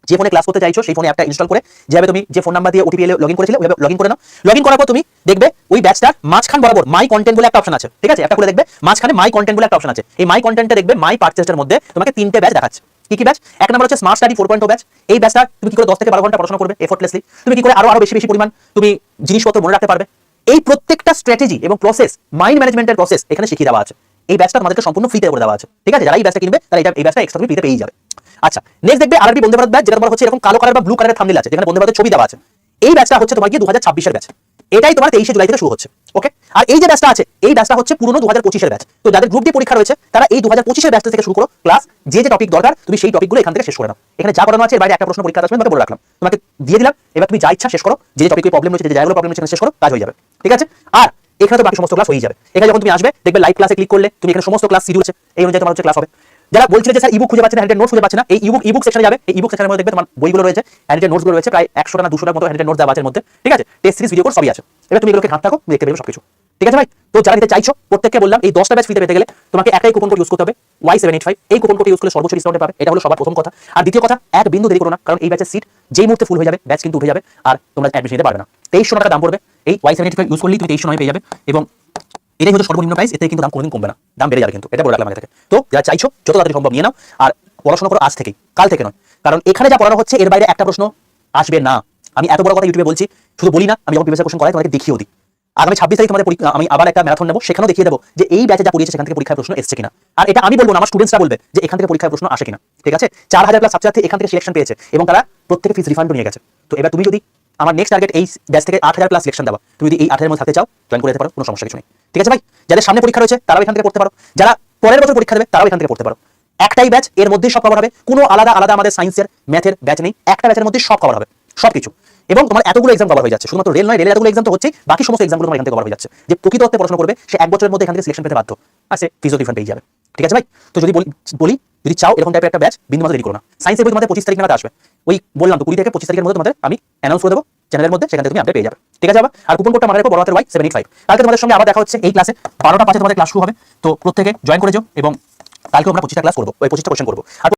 যে ফোনে ক্লাস করতে চাইছো সেই ফোনে অ্যাপটা ইনস্টল করে যেভাবে তুমি যে ফোন নাম্বার দিয়ে ওটিপি এলে লগইন করেছিলে ওইভাবে লগইন করে নাও। লগইন করার পর তুমি দেখবে ওই ব্যাচটার মাঝখান বরাবর মাই কন্টেন্ট বলে একটা অপশন আছে, ঠিক আছে? অ্যাপটা খুলে দেখবে মাঝখানে মাই কন্টেন্ট বলে একটা অপশন আছে। এই মাই কন্টেন্টে দেখবে মাই পারচেজের মধ্যে তোমাকে 3টে ব্যাচ দেখাচ্ছে। কি কি ব্যাচ? এক নম্বর হচ্ছে স্মার্ট স্টাডি 4.0 ব্যাচ। এই ব্যাচটা তুমি কি করে 10 থেকে 12 ঘন্টা পড়াশোনা করবে এফোর্টলেসলি, তুমি কি করে আরো বেশি পরিমাণ তুমি জিনিসপত্র মনে রাখতে পারবে, এই প্রত্যেকটা স্ট্র্যাটেজি এবং প্রসেস, মাইন্ড ম্যানেজমেন্টের প্রসেস এখানে শিখিয়ে দেওয়া আছে। এই ব্যাচটা তোমাদেরকে সম্পূর্ণ ফ্রিতে করে দেওয়া আছে, ঠিক আছে? যারা এই ব্যাচটা কিনবে তারা এই ব্যাচটা এক্সট্রা তুমি ফ্রিতে পেয়ে যাবে। আচ্ছা, নেক্সট দেখবে আরআরবি বন্দে ভারত ব্যাচ, যেটা তোমার হচ্ছে এরকম কালো কালার বা ব্লু কালারের থাম্বনেল আছে, যেখানে বন্দে ভারতের ছবি দেওয়া আছে। এই ব্যাচটা হচ্ছে তোমার কি 2026 এর ব্যাচ, এটাই তোমার 23 জুলাই থেকে শুরু হচ্ছে, ওকে? আর এই যে ব্যাচটা আছে এই ব্যাচটা হচ্ছে পুরনো 2025 এর ব্যাচ। তো যাদের গ্রুপ ডি পরীক্ষা রয়েছে তারা এই 2025 এর ব্যাচটা থেকে শুরু করো ক্লাস, যে যে টপিক দরকার তুমি সেই টপিকগুলো এখান থেকে শেষ করে নাও। এখানে যা পড়ানো আছে এর বাইরে একটা প্রশ্ন পরীক্ষা আসবে তোমাকে বলে রাখলাম, তোমাকে দিয়ে দিলাম, এবার তুমি যা ইচ্ছা শেষ করো, যে যে টপিকে প্রবলেম রয়েছে, যে জায়গাগুলো প্রবলেম রয়েছে শেষ করো, কাজ হয়ে যাবে, ঠিক আছে? আর এখানে তো বাকি সমস্ত ক্লাস হয়ে যাবে। এখানে যখন তুমি আসবে দেখবে লাইভ ক্লাসে ক্লিক করলে তুমি এখানে সমস্ত ক্লাস শিডিউল আছে, এই অনুযায়ী তোমার হচ্ছে ক্লাস হবে। যারা বলছিলে যে স্যার ইবুক খুঁজে পাচ্ছে না, হ্যান্ডেড নোটস খুঁজে পাচ্ছে না, এই ইবুক সেকশনে যাবে। এই ইবুক সেকশনের মধ্যে দেখবে তোমার বইগুলো রয়েছে, হ্যান্ডেড নোটসগুলো রয়েছে, প্রায় 100টা না 200টার মতো হ্যান্ডেড নোটস দেওয়া আছে এর মধ্যে, ঠিক আছে? টেস্ট সিরিজ, ভিডিও কোর্স সবই আছে। এবার তুমি এগুলোকে ঘাঁটতে থাকো, তুমি দেখতে পাবে সবকিছু, ঠিক আছে ভাই? তো যারা নিতে চাইছো প্রত্যেককে বললাম এই 10টা ব্যাচ ফ্রিতে পেতে গেলে তোমাকে একটাই কুপন কোড ইউজ করতে হবে, Y785। এই কুপন কোড ইউজ করলে সর্বোচ্চ ডিসকাউন্টে পাবে, এটা হলো সবার প্রথম কথা। আর দ্বিতীয় কথা, এক বিন্দু দেরি করো না, কারণ এই ব্যাচের সিট যেই মুহূর্তে ফুল হয়ে যাবে ব্যাচ কিন্তু উঠে যাবে আর তোমরা অ্যাডমিশন নিতে পারবে না। 2300 টাকা দাম পড়বে। এই Y785 ইউজ করলেই তুমি 2300 পেয়ে যাবে, এবং এটাই হচ্ছে সর্বনিম্ন প্রাইস, এতে কিন্তু দাম কোনোদিন কমবে না, দাম বেড়ে যাবে কিন্তু, এটা বলে রাখলাম আগে থেকে। তো যারা চাইছো যত তাড়াতাড়ি সম্ভব নিয়ে নাও, আর পড়াশোনা করো আজ থেকেই, কাল থেকে নয়। কারণ এখানে যা পড়ানো হচ্ছে এর বাইরে একটা প্রশ্ন আসবে না। আমি এত বড় কথা ইউটিউবে বলছি, শুধু বলি না, আমি যখন প্রিভিয়াস কোশ্চেন করাই তোমাকে দেখিয়েও দিই। আগামী 26 তারিখ তোমাদের আমি আবার একটা ম্যারাথন নেবো, সেখানেও দেখিয়ে দেবো যে এই ব্যাচে যা পড়িয়েছে সেখান থেকে পরীক্ষায় প্রশ্ন এসেছে কিনা। আর এটা আমি বলবো না, আমার স্টুডেন্টসরা বলবে যে এখান থেকে পরীক্ষায় প্রশ্ন আসে কিনা, ঠিক আছে? 4000 প্লাস ছাত্রছাত্রী এখান থেকে সিলেকশন পেয়েছে এবং তারা প্রত্যেকে ফিস রিফান্ড নিয়ে গেছে। তো এবার তুমি যদি, আমার নেক্সট টার্গেট এই ব্যাচ থেকে 8000 প্লাস সিলেকশন দেওয়া, তুমি যদি এই 8000 মধ্যে থাকতে চাও জয়েন করে যেতে পারো, কোনো সমস্যা কিছু নেই, ঠিক আছে ভাই? যাদের সামনে পরীক্ষা রয়েছে তারাও এখান থেকে পড়তে পারো, যারা পরের বছর পরীক্ষা দেবে তারাও এখান থেকে পড়তে পারো। একটাই ব্যাচ, এর মধ্যেই সব কভার হবে, কোনো আলাদা আলাদা আমাদের সায়েন্সের ম্যাথের ব্যাচ নেই, একটা ব্যাচের মধ্যে সব কভার হবে, সবকিছু। এবং তোমার এতগুলো এক্সাম কভার হয়ে যাচ্ছে, শুধুমাত্র রেল নয়, রেলের এতগুলো এক্সাম তো হচ্ছে, বাকি সমস্ত এক্সামগুলো তোমার এখান থেকে কভার হয়ে যাচ্ছে। যে প্রকৃত অর্থে পড়াশোনা করবে সে এক বছরের মধ্যে এখান থেকে সিলেকশন পেতে বাধ্য, আর সে ফিজও রিফান্ড পেয়ে যাবে, ঠিক আছে ভাই? তো যদি বলি যদি চাও এরকম টাইপের একটা ব্যাচ, বিন্দুমাত্র দেরি করো না। সায়েন্সের বই তোমাদের 25 তারিখ নাগাদ আসবে, ওই বললাম তো 20 থেকে 25 তারিখের মধ্যে তোমাদের আমি অ্যানাউন্স করে দেবো চ্যানেলের মধ্যে, সেখান থেকে তুমি আপডেট পেয়ে যাবে, ঠিক আছে? আর কুপন কোডটা মনে রাখো, বড় হাতের Y785। কালকে তোমাদের সঙ্গে আবার দেখা হচ্ছে এই ক্লাসে, 12টা 5 তোমাদের ক্লাস শুরু হবে। তো প্রত্যেকে জয়েন করে যাও, এবং কালকে আমরা 25টা ক্লাস করবো, ওই 25টা কোশ্চেন করবো। আর